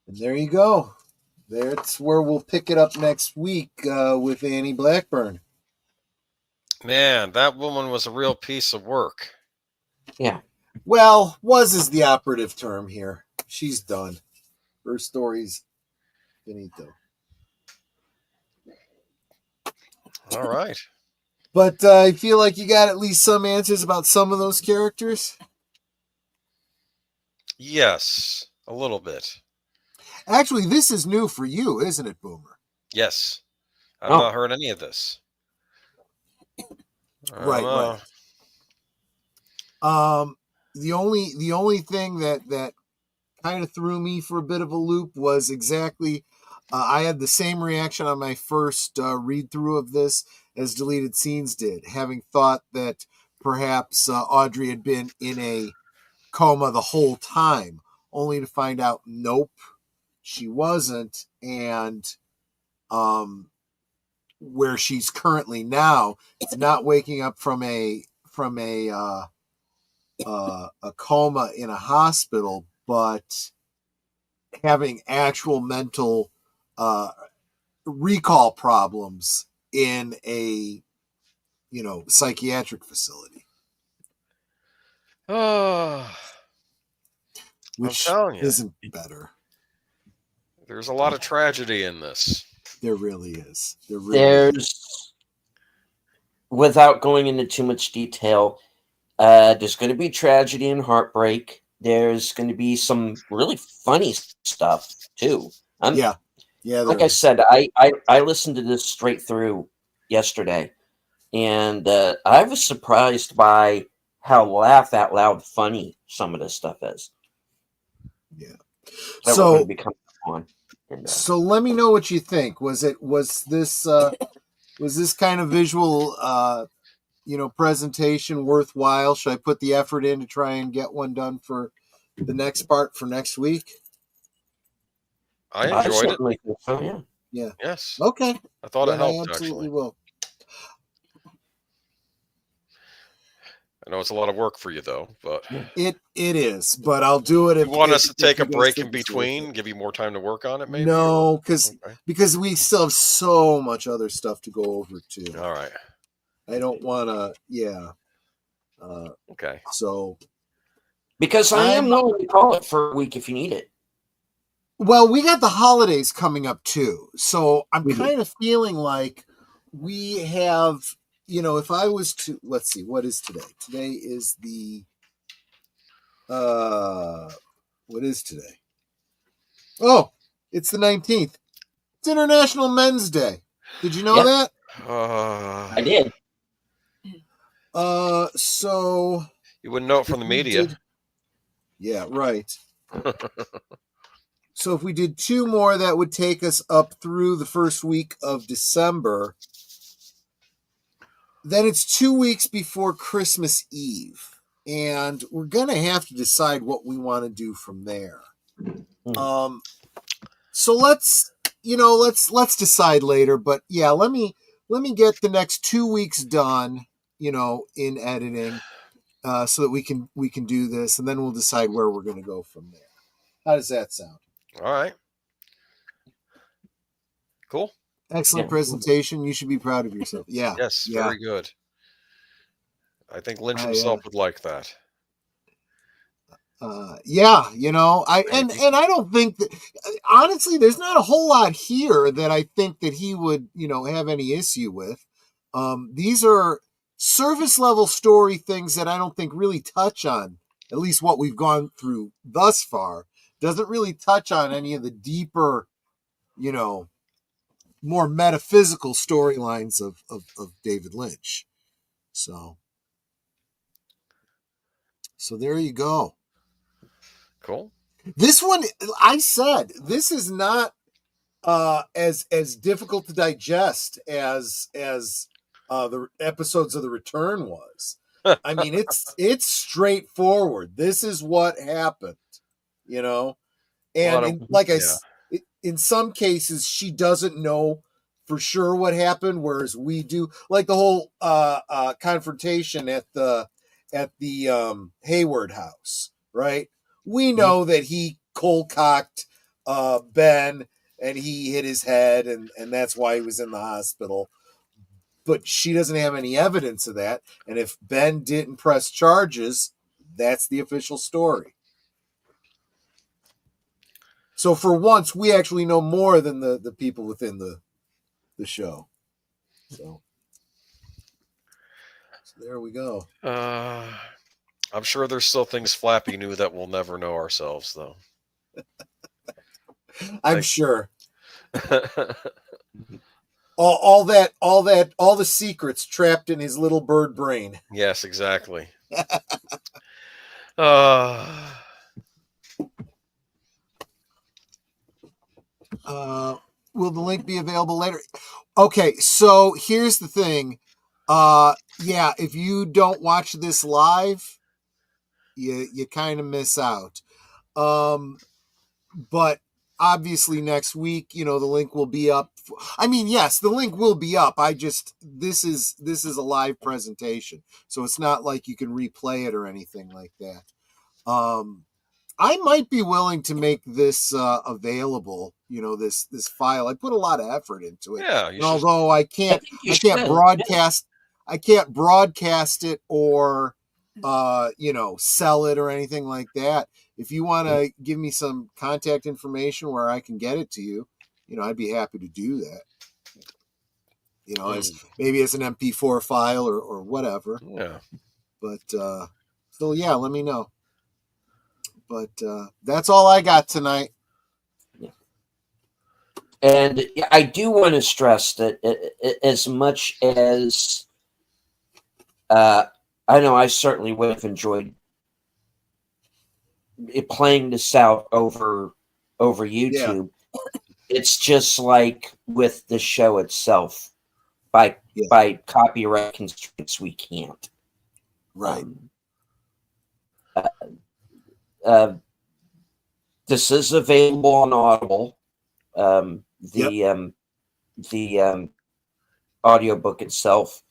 And there you go. That's where we'll pick it up next week with Annie Blackburn. Man, that woman was a real piece of work. Yeah. Well, was is the operative term here. She's done. Her story's finito. All right. But I feel like you got at least some answers about some of those characters. Yes, a little bit. Actually, this is new for you, isn't it, Boomer? Yes. I've Oh. not heard any of this. Right. The only thing that kind of threw me for a bit of a loop was exactly I had the same reaction on my first read through of this as Deleted Scenes did, having thought that perhaps Audrey had been in a coma the whole time, only to find out nope, she wasn't, and where she's currently now, it's not waking up from a coma in a hospital, but having actual mental recall problems in a psychiatric facility, Oh, which telling you. isn't better. There's a lot of tragedy in this. There really is. There really is. There's, without going into too much detail, there's going to be tragedy and heartbreak. There's going to be some really funny stuff too. Yeah. Like I said, I listened to this straight through yesterday, and I was surprised by how laugh out loud funny some of this stuff is. Yeah. That we're going to be coming on. And, so let me know what you think. Was this kind of visual presentation worthwhile? Should I put the effort in to try and get one done for the next part for next week? I enjoyed it. think so, yeah. Yeah. Yes. Okay. I thought it helped, I absolutely actually. will. I know it's a lot of work for you, though, but It is, but I'll do it. you want us to if take you a guys break think in it's worth between, it. give you more time to work on it, maybe? No, Okay. because we still have so much other stuff to go over too. All right. I don't want to. Yeah. Okay. So. Because I am willing to call it for a week if you need it. Well, we got the holidays coming up too. So I'm kind of feeling like we have, if I was to, let's see, what is today? Today is what is today? Oh, it's the 19th. It's International Men's Day. Did you know that? I did. So. You wouldn't know it from the media. Yeah, right. So if we did 2 more, that would take us up through the first week of December. Then it's 2 weeks before Christmas Eve. And we're going to have to decide what we want to do from there. So let's decide later. But yeah, let me get the next 2 weeks done, in editing, so that we can do this. And then we'll decide where we're going to go from there. How does that sound? All right. Cool. Excellent presentation. You should be proud of yourself. Yeah. Yes, yeah. very good. I think Lynch himself would like that. I don't think that, honestly, there's not a whole lot here that I think that he would, have any issue with. These are surface level story things that I don't think really touch on, at least what we've gone through thus far, doesn't really touch on any of the deeper, more metaphysical storylines of David Lynch. So there you go. Cool. This one, I said, this is not as difficult to digest as the episodes of The Return was. I mean, it's straightforward. This is what happened, and in some cases, she doesn't know for sure what happened, whereas we do. Like the whole confrontation at the Hayward house, right? We know that he cold-cocked Ben, and he hit his head, and that's why he was in the hospital. But she doesn't have any evidence of that. And if Ben didn't press charges, that's the official story. So for once, we actually know more than the people within the show. So there we go. I'm sure there's still things Flappy knew that we'll never know ourselves, though. I'm sure. All the secrets trapped in his little bird brain. Yes, exactly. Will the link be available later? Okay, so here's the thing. If you don't watch this live, you kind of miss out. But obviously next week, the link will be up. Yes, the link will be up. This is a live presentation, so it's not like you can replay it or anything like that. I might be willing to make this available. This file. I put a lot of effort into it. Yeah. Although I can't broadcast. I can't broadcast it or sell it or anything like that. If you want to give me some contact information where I can get it to you, I'd be happy to do that. you know, as maybe as an MP4 file or whatever. Yeah. But so yeah, let me know. But that's all I got tonight. And I do want to stress that as much as I know I certainly would have enjoyed playing this out over YouTube. It's just like with the show itself. By copyright constraints, we can't. Right. This is available on Audible. The audiobook itself.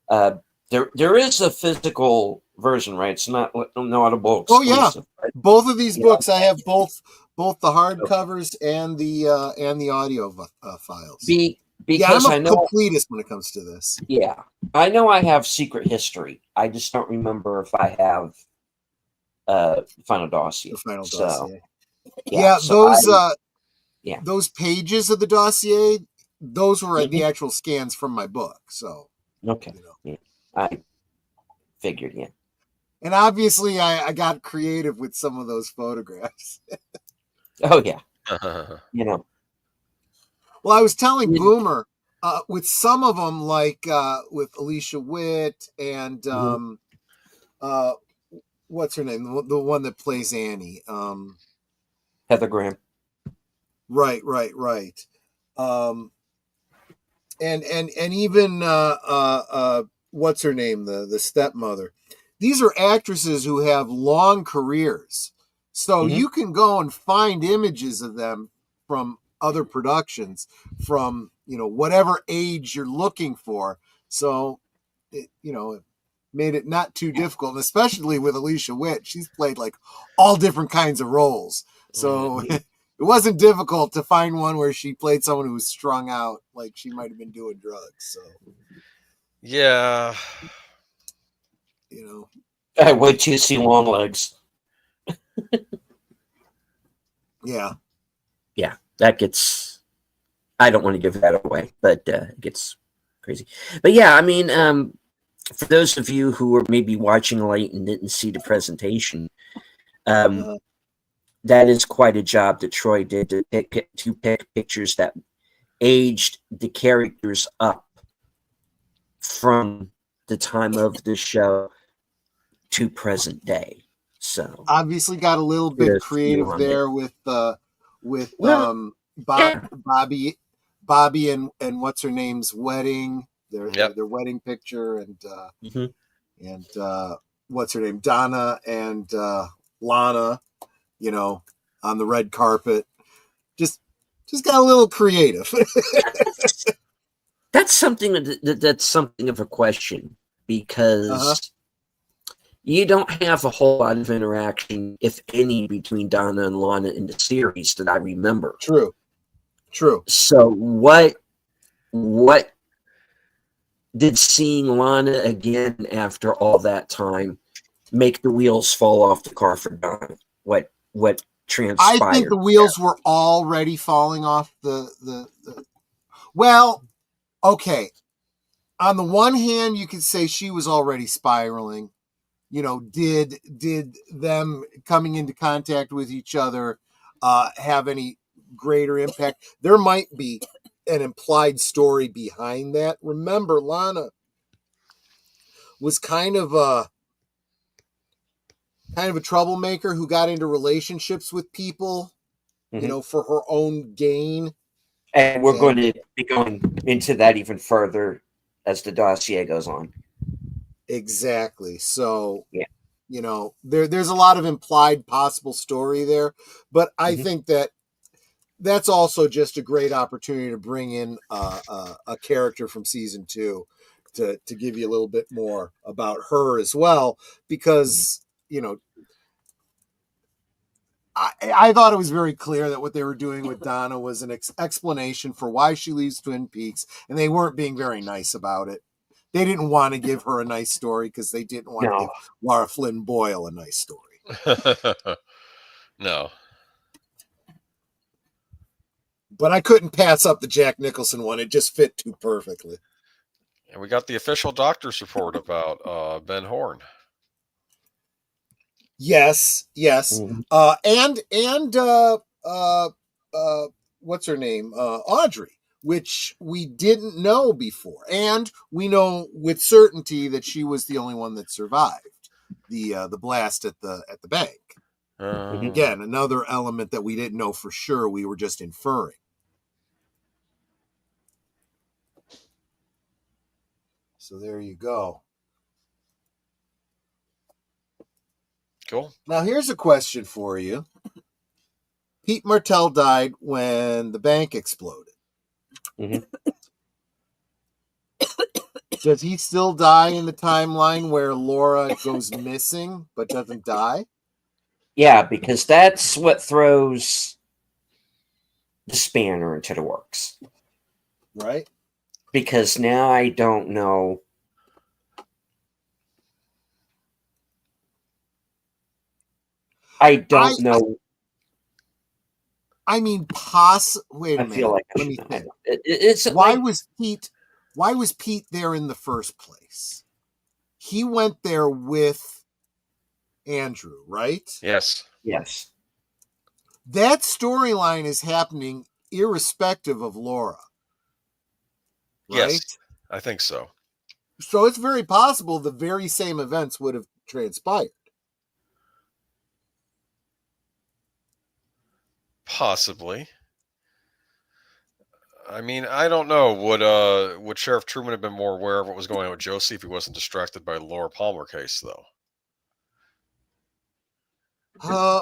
There is a physical version, right? It's not an Audible exclusive. Oh yeah, right? Both of these books, I have both the hardcovers and the audio files. Because I'm a completist when it comes to this. Yeah, I know I have Secret History. I just don't remember if I have Final Dossier. The Final Dossier. Those pages of the dossier, those were the actual scans from my book. So okay, I figured, yeah. And obviously, I got creative with some of those photographs. Oh yeah, Well, I was telling Boomer with some of them, like with Alicia Witt and what's her name, the one that plays Annie, Heather Graham. Right. And even what's her name, the stepmother. These are actresses who have long careers, so you can go and find images of them from other productions, from whatever age you're looking for. So it made it not too difficult, and especially with Alicia Witt, she's played like all different kinds of roles. So it wasn't difficult to find one where she played someone who was strung out, like she might have been doing drugs. So yeah, I wait till you see Long Legs. Yeah, that gets. I don't want to give that away, but it gets crazy. But yeah, I mean, for those of you who were maybe watching late and didn't see the presentation, that is quite a job that Troy did to pick pictures that aged the characters up from the time of the show to present day. So obviously got a little bit creative there with Bobby and what's her name's wedding, their wedding picture, and what's her name, Donna and Lana, on the red carpet. Just got a little creative. That's something that's something of a question, because you don't have a whole lot of interaction, if any, between Donna and Lana in the series that I remember. True. So what did seeing Lana again after all that time make the wheels fall off the car for Donna? What transpired? I think the wheels were already falling off the well, okay. On the one hand, you could say she was already spiraling. Did them coming into contact with each other have any greater impact? There might be an implied story behind that. Remember, Lana was kind of a troublemaker who got into relationships with people, for her own gain. And we're going to be going into that even further as the dossier goes on. Exactly. So, there's a lot of implied possible story there, but I think that's also just a great opportunity to bring in a character from season 2 to give you a little bit more about her as well, because, I thought it was very clear that what they were doing with Donna was an explanation for why she leaves Twin Peaks, and they weren't being very nice about it. They didn't want to give her a nice story because they didn't want to give Laura Flynn Boyle a nice story. No. But I couldn't pass up the Jack Nicholson one. It just fit too perfectly. And we got the official doctor's report about Ben Horn. Yes. Mhm. And what's her name? Audrey, which we didn't know before, and we know with certainty that she was the only one that survived the blast at the bank. Again, another element that we didn't know for sure. We were just inferring. So there you go. Cool. Now here's a question for you. Pete Martell died when the bank exploded. Mhm. Does he still die in the timeline where Laura goes missing but doesn't die? Yeah, because that's what throws the spanner into the works. Right? Because now I don't know. I don't know. I mean, wait a I minute. feel like I Let me should think. know. It's Why like, was Pete there in the first place? He went there with Andrew, right? Yes. yes. That storyline is happening irrespective of Laura. Right? Yes. I think so. So it's very possible the very same events would have transpired. Possibly. I mean, I don't know. Would Sheriff Truman have been more aware of what was going on with Josie if he wasn't distracted by the Laura Palmer case, though?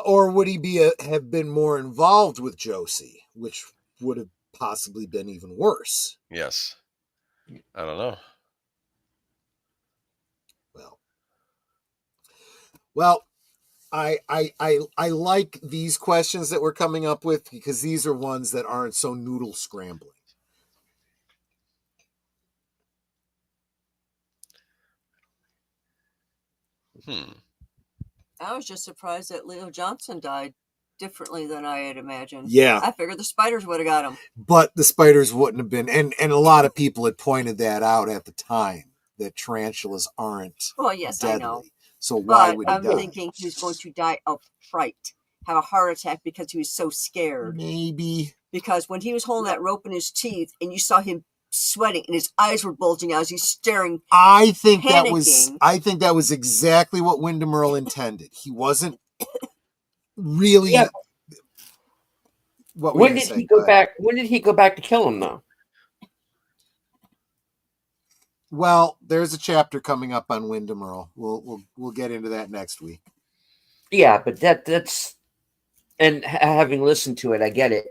Or would he have been more involved with Josie, which would have possibly been even worse? Yes. I don't know. Well, I like these questions that we're coming up with because these are ones that aren't so noodle scrambling. I was just surprised that Leo Johnson died differently than I had imagined. Yeah. I figured the spiders would have got him. But the spiders wouldn't have been, and a lot of people had pointed that out at the time, that tarantulas aren't Well, yes, deadly. I know. So why But would he I'm die? thinking he was going to die of fright, have a heart attack because he was so scared. Maybe. Because when he was holding that rope in his teeth and you saw him sweating and his eyes were bulging out as he's staring, I think panicking. that was exactly what Wyndham Earl intended. He wasn't really. Yeah. What When did he go back? When did he go back to kill him, though? Well, there's a chapter coming up on Wyndham Earl. We'll get into that next week. Yeah, but that's and having listened to it, I get it.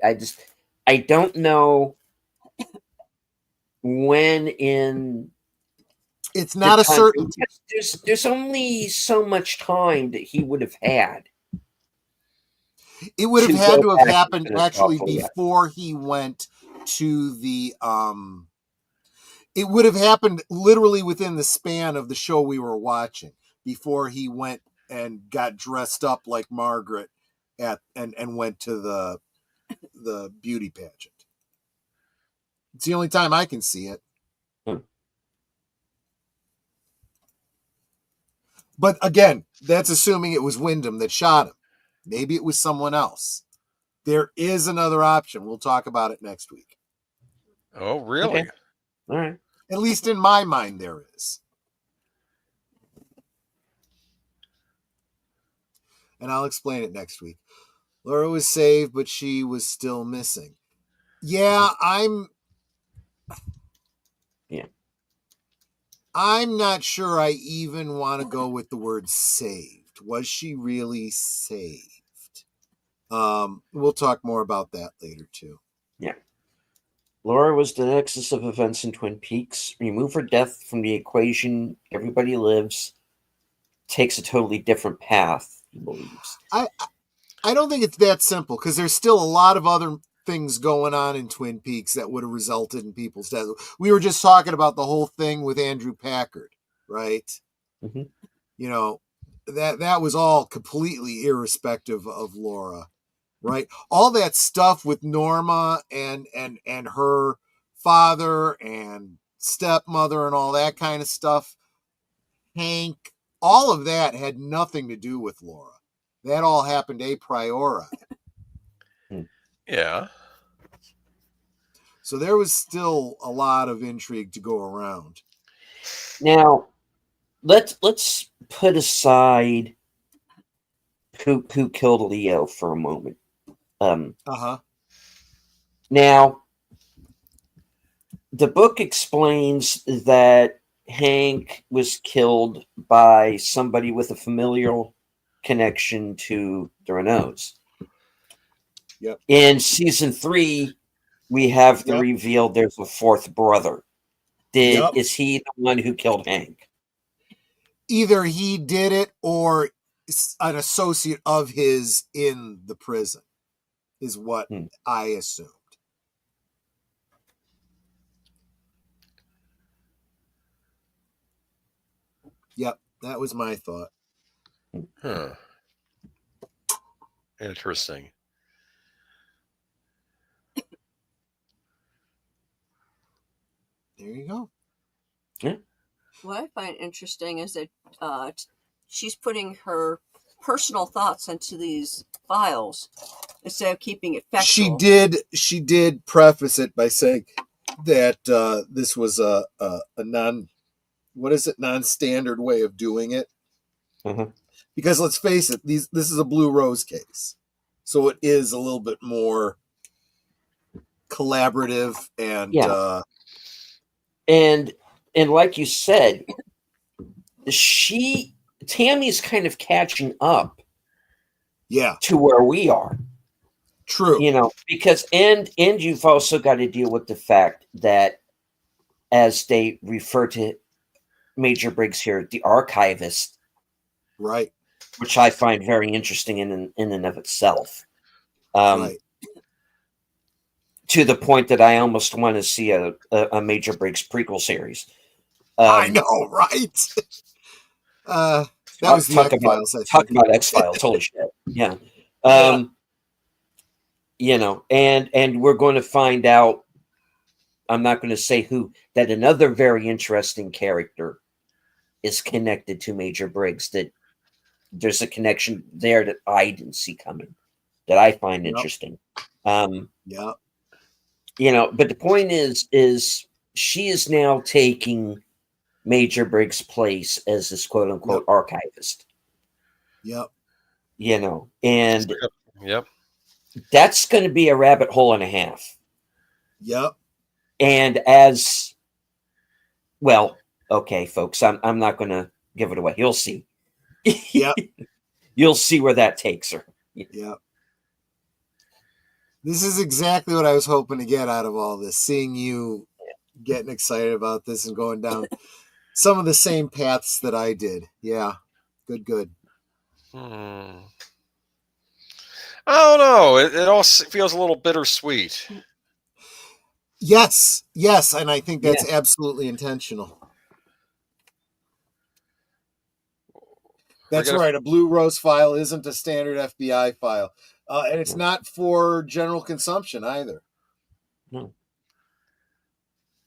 I don't know when in. It's not a certain. There's only so much time that he would have had. It would have had to have happened actually before he went to the. It would have happened literally within the span of the show we were watching before he went and got dressed up like Margaret and went to the beauty pageant. It's the only time I can see it. But again, that's assuming it was Wyndham that shot him. Maybe it was someone else. There is another option. We'll talk about it next week. Oh, really? Okay. All right. At least in my mind, there is. And I'll explain it next week. Laura was saved, but she was still missing. Yeah, I'm not sure I even want to go with the word saved. Was she really saved? We'll talk more about that later too. Yeah. Laura was the nexus of events in Twin Peaks. Remove her death from the equation, everybody lives. Takes a totally different path, he believes. I don't think it's that simple because there's still a lot of other things going on in Twin Peaks that would have resulted in people's death. We were just talking about the whole thing with Andrew Packard, right? Mm-hmm. You know, that was all completely irrespective of Laura, right? All that stuff with Norma and her father and stepmother and all that kind of stuff. Hank, all of that had nothing to do with Laura. That all happened a priori. Yeah. So there was still a lot of intrigue to go around. Now, let's put aside who killed Leo for a moment. Now, the book explains that Hank was killed by somebody with a familial connection to the Renaults. Yep. In season 3, we have the Yep. reveal there's a fourth brother. Yep. Is he the one who killed Hank? Either he did it or an associate of his in the prison is what I assumed. Yep, that was my thought. Huh. Interesting. There you go. Yeah. What I find interesting is that she's putting her personal thoughts into these files instead of keeping it factual. She did preface it by saying that this was a non-standard way of doing it. Because let's face it, this is a Blue Rose case, so it is a little bit more collaborative and and like you said, Tammy's kind of catching up, to where we are. True, because and you've also got to deal with the fact that, as they refer to Major Briggs here, the archivist, right, which I find very interesting in and of itself. Right. To the point that I almost want to see a Major Briggs prequel series. I know, right? That was the X-Files. Talk about X-Files. Holy shit. Yeah. And we're going to find out, I'm not going to say who, that another very interesting character is connected to Major Briggs, that there's a connection there that I didn't see coming, that I find interesting. But the point is she is now taking Major Briggs' place as this quote unquote archivist. And that's going to be a rabbit hole and a half. And as well, okay, folks, I'm not going to give it away. You'll see. You'll see where that takes her. This is exactly what I was hoping to get out of all this. Seeing you getting excited about this and going down some of the same paths that I did. Yeah. Good. I don't know. It all feels a little bittersweet. Yes. And I think that's absolutely intentional. That's right. A Blue Rose file isn't a standard FBI file. And it's not for general consumption either. No.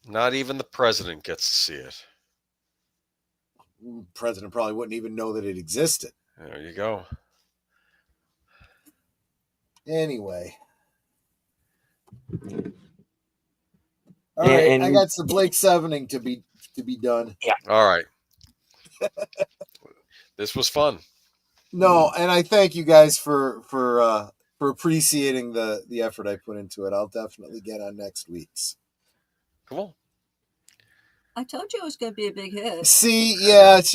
Not even the president gets to see it. The president probably wouldn't even know that it existed. There you go. Anyway. All right. I got some Blake Sevening to be done. Yeah. All right. This was fun. No, and I thank you guys for appreciating the effort I put into it. I'll definitely get on next week's. Cool. I told you it was going to be a big hit. See, this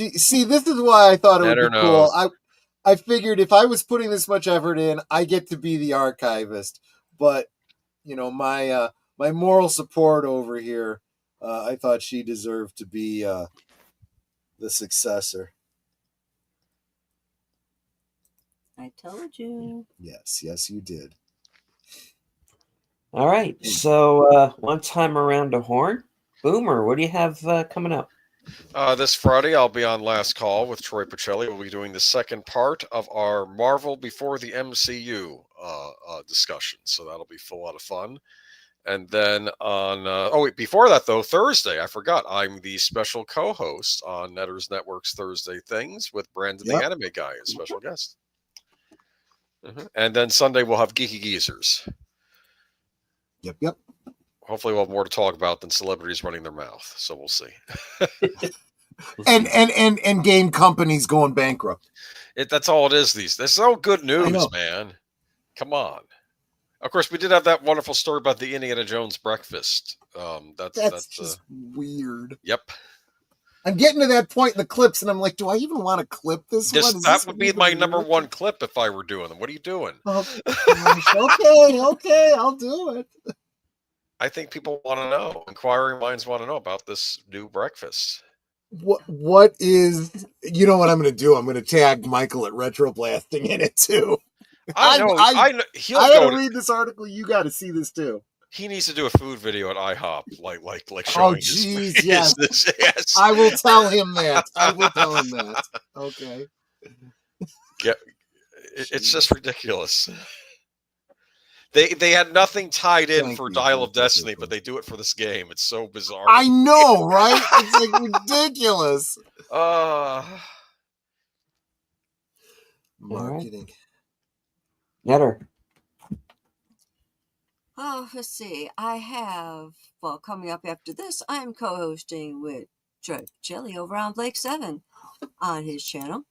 is why I thought it would be cool. I figured if I was putting this much effort in, I get to be the archivist. But my moral support over here, I thought she deserved to be the successor. I told you. Yes, you did. All right. So one time around the horn. Boomer, what do you have coming up? This Friday, I'll be on Last Call with Troy Pacelli. We'll be doing the second part of our Marvel Before the MCU discussion. So that'll be a full lot of fun. And then on before that though, Thursday, I forgot, I'm the special co-host on Netters Network's Thursday Things with Brandon the Anime Guy as special guest. And then Sunday we'll have Geeky Geezers. Yep. Hopefully we'll have more to talk about than celebrities running their mouth. So we'll see. and game companies going bankrupt. That's all it is. There's no good news, man. Come on. Of course, we did have that wonderful story about the Indiana Jones breakfast. That's just weird. Yep. I'm getting to that point in the clips, and I'm like, do I even want to clip this one? That would be my number one clip if I were doing them. What are you doing? Oh, okay, I'll do it. I think people want to know. Inquiring minds want to know about this new breakfast. What is? You know what I'm going to do? I'm going to tag Michael at Retroblasting in it too. I know. I got to read this article. You got to see this too. He needs to do a food video at IHOP, like showing. Oh, jeez, yes. Yes. I will tell him that. Okay. Yeah, it's just ridiculous. They had nothing tied in for Dial of Destiny, but they do it for this game. It's so bizarre. I know, right? It's like ridiculous. Marketing. Netter. Oh, let's see. I have, coming up after this, I'm co-hosting with Jelly over on Blake 7 on his channel.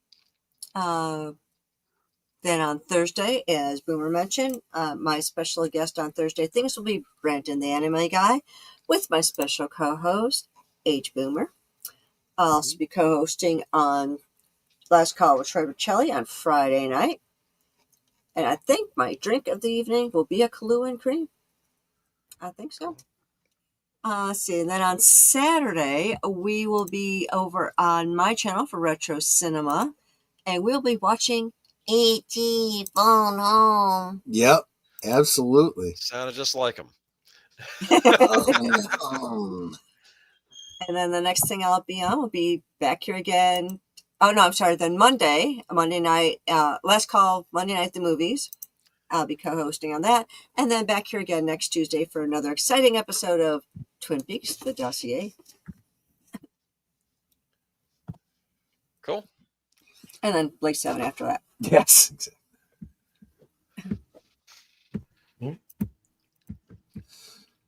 Then on Thursday, as Boomer mentioned, my special guest on Thursday Things will be Brandon the Anime Guy with my special co-host, H. Boomer. I'll also be co-hosting on Last Call with Troy Bocelli on Friday night. And I think my drink of the evening will be a Kahlua and cream. I think so. Let's see. And then on Saturday, we will be over on my channel for Retro Cinema. And we'll be watching E.T. Phone Home. Yep, absolutely. Sounded just like him. And then the next thing I'll be on will be back here again. Oh, no, I'm sorry. Then Monday night, Last Call, Monday Night at the Movies. I'll be co-hosting on that. And then back here again next Tuesday for another exciting episode of Twin Peaks, the Dossier. Cool. And then Blake 7 after that. Yes.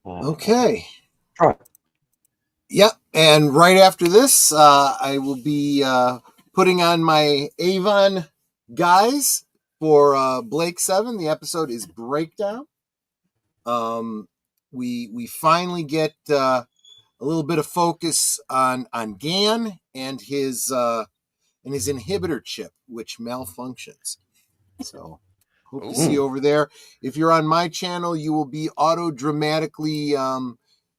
Okay. Right. Yep. And right after this, I will be putting on my Avon guys for Blake 7. The episode is Breakdown. We finally get a little bit of focus on Gan and his inhibitor chip, which malfunctions. So hope to see you over there. If you're on my channel, you will be auto-dramatically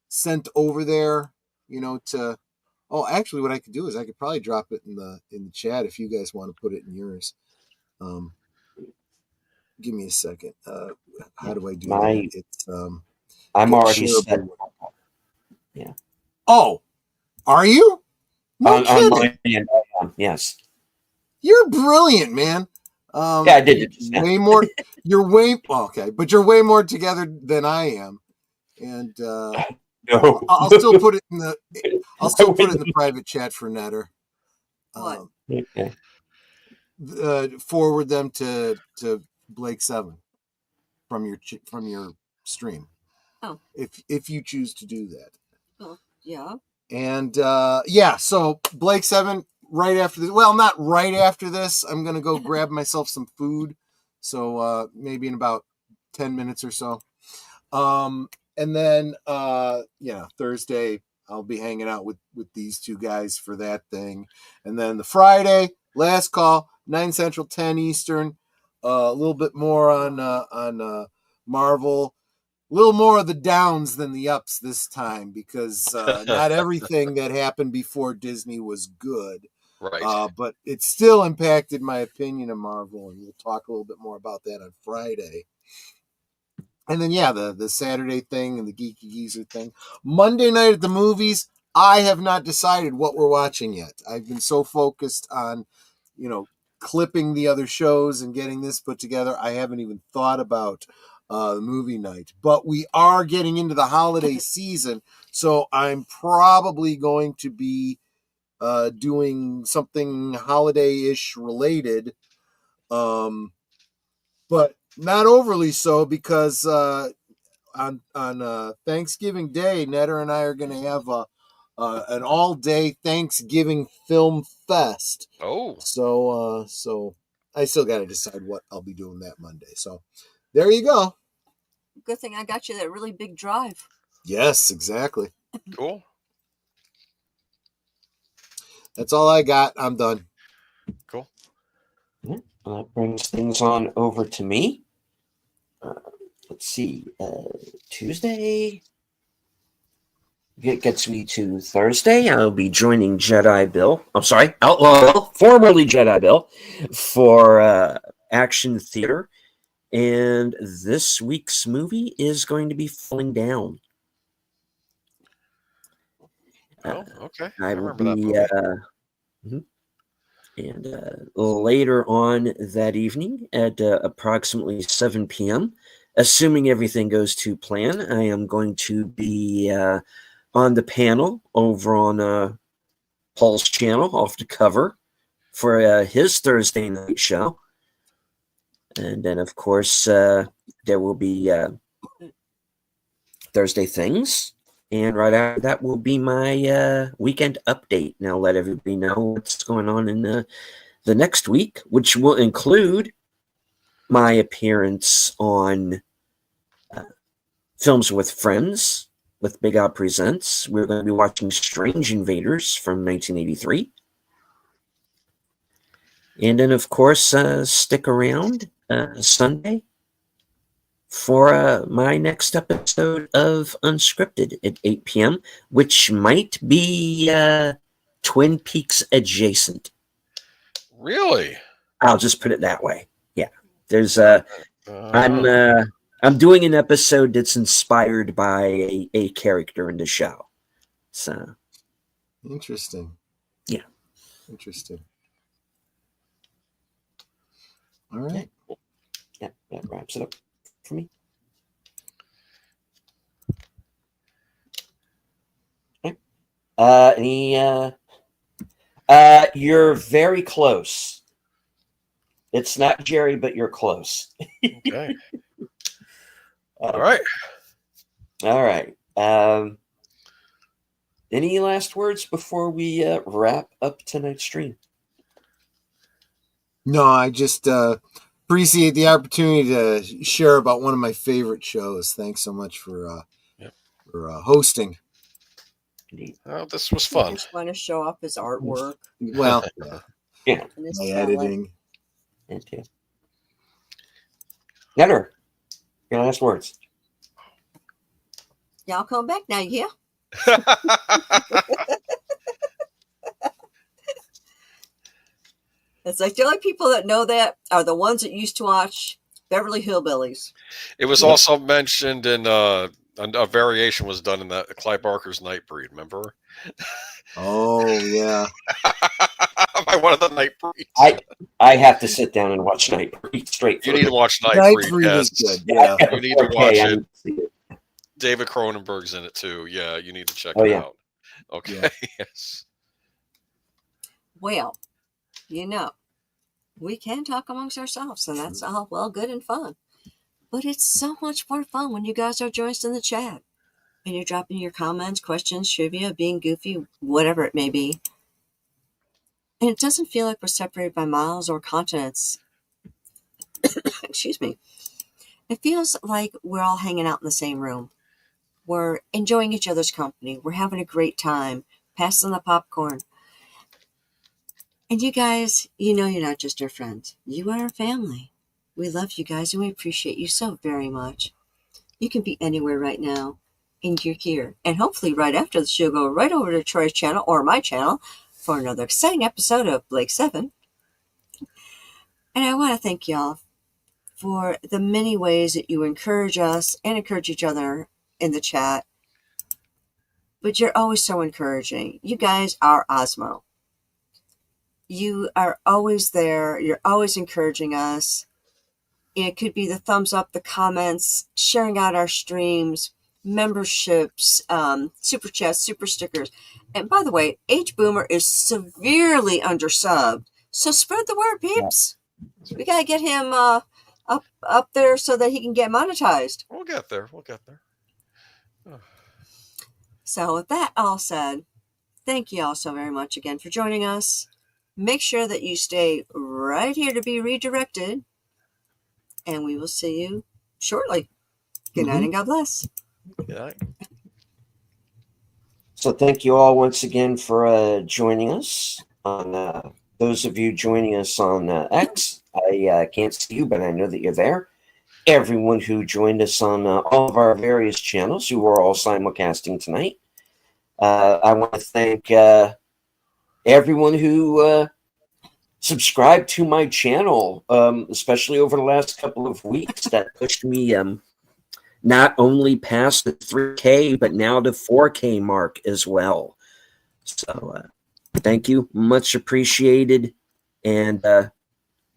sent over there, to... Oh, actually, what I could do is I could probably drop it in the chat if you guys want to put it in yours. Give me a second. How do I do that? It's I'm already set. Yeah. Oh, are you? No on my end, yes. You're brilliant, man. Yeah, I did it. Way more. You're way okay, but you're way more together than I am, and no. I'll still put it in the. I'll still put it in the private chat for Netter. Okay. Forward them to Blake 7 from your stream. Oh. If you choose to do that. Oh, yeah. And so Blake 7 right after this. Well, not right after this. I'm gonna go grab myself some food. So maybe in about 10 minutes or so. And then Thursday I'll be hanging out with these two guys for that thing. And then the Friday, Last Call, 9 Central, 10 Eastern. A little bit more on Marvel. A little more of the downs than the ups this time, because not everything that happened before Disney was good. Right. But it still impacted my opinion of Marvel, and we'll talk a little bit more about that on Friday. And then, the Saturday thing and the Geeky Geezer thing. Monday night at the movies, I have not decided what we're watching yet. I've been so focused on, clipping the other shows and getting this put together. I haven't even thought about the movie night. But we are getting into the holiday season, so I'm probably going to be doing something holiday-ish related, but not overly so, because on Thanksgiving Day, Netter and I are going to have an all-day Thanksgiving film fest. Oh, So I still got to decide what I'll be doing that Monday. So there you go. Good thing I got you that really big drive. Yes, exactly. cool. That's all I got. I'm done. Cool. Yeah, that brings things on over to me. Let's see. Tuesday gets me to Thursday. I'll be joining Jedi Bill. I'm sorry, Outlaw Bill, formerly Jedi Bill, for Action Theater. And this week's movie is going to be Falling Down. Oh, okay. I I will remember that be. movie. And later on that evening at approximately 7 p.m., assuming everything goes to plan, I am going to be on the panel over on Paul's channel, Off the Cover, for his Thursday night show. And then, of course, there will be Thursday Things. And right after that will be my weekend update. And I'll let everybody know what's going on in the next week, which will include my appearance on Films with Friends with Big Al Presents. We're going to be watching Strange Invaders from 1983. And then, of course, stick around Sunday for my next episode of Unscripted at 8 p.m., which might be Twin Peaks adjacent. Really? I'll just put it that way. Yeah, there's Uh, I'm doing an episode that's inspired by a character in the show. So Interesting. Yeah. Interesting. All right. yeah, that wraps it up for me. Okay. You're very close. It's not Jerry, but you're close. okay. All right. All right. Any last words before we wrap up tonight's stream? No, I just appreciate the opportunity to share about one of my favorite shows. Thanks so much for hosting. Indeed. Oh, this was I fun. just want to show off his artwork Well, Yeah. and his my talent. editing. And yeah. Netter, your last words. Y'all come back now, yeah? It's like the only people that know that are the ones that used to watch Beverly Hillbillies. It was Yep. also mentioned in a variation was done in that Clive Barker's Nightbreed. Remember? Oh yeah. By one of the Nightbreeds. I have to sit down and watch Nightbreed straight You through. need to watch Nightbreed Nightbreed. is Yes. good. Yeah. You need to watch I it. need to see it. David Cronenberg's in it too. Yeah, you need to check Oh, it yeah. out. Okay. Yeah. Yes. Well, we can talk amongst ourselves, and that's all well, good and fun. But it's so much more fun when you guys are joined us in the chat and you're dropping your comments, questions, trivia, being goofy, whatever it may be. And it doesn't feel like we're separated by miles or continents. Excuse me. It feels like we're all hanging out in the same room. We're enjoying each other's company. We're having a great time, passing the popcorn. And you guys, you're not just our friends. You are our family. We love you guys and we appreciate you so very much. You can be anywhere right now and you're here. And hopefully right after the show, go right over to Troy's channel or my channel for another exciting episode of Blake 7. And I want to thank y'all for the many ways that you encourage us and encourage each other in the chat. But you're always so encouraging. You guys are Osmo. You are always there. You're always encouraging us. It could be the thumbs up, the comments, sharing out our streams, memberships, super chats, super stickers. And by the way, H Boomer is severely undersubbed. So spread the word, peeps. We got to get him up there so that he can get monetized. We'll get there. We'll get there. So with that all said, thank you all so very much again for joining us. Make sure that you stay right here to be redirected. And we will see you shortly. Good night and God bless. Good night. So thank you all once again for joining us. On those of you joining us on X, I can't see you, but I know that you're there. Everyone who joined us on all of our various channels, who are all simulcasting tonight. I want to thank everyone who subscribed to my channel, especially over the last couple of weeks. That pushed me not only past the 3K, but now the 4K mark as well. So thank you. Much appreciated. And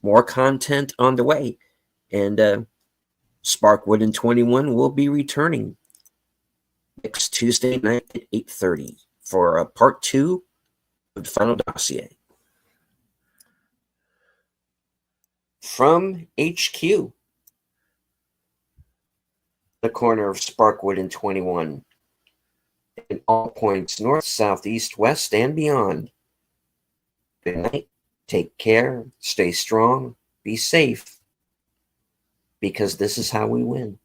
more content on the way. And Sparkwood and 21 will be returning next Tuesday night at 8:30 for part 2 of the Final Dossier. From HQ, the corner of Sparkwood and 21, in all points north, south, east, west, and beyond. Good night. Take care. Stay strong. Be safe. Because this is how we win.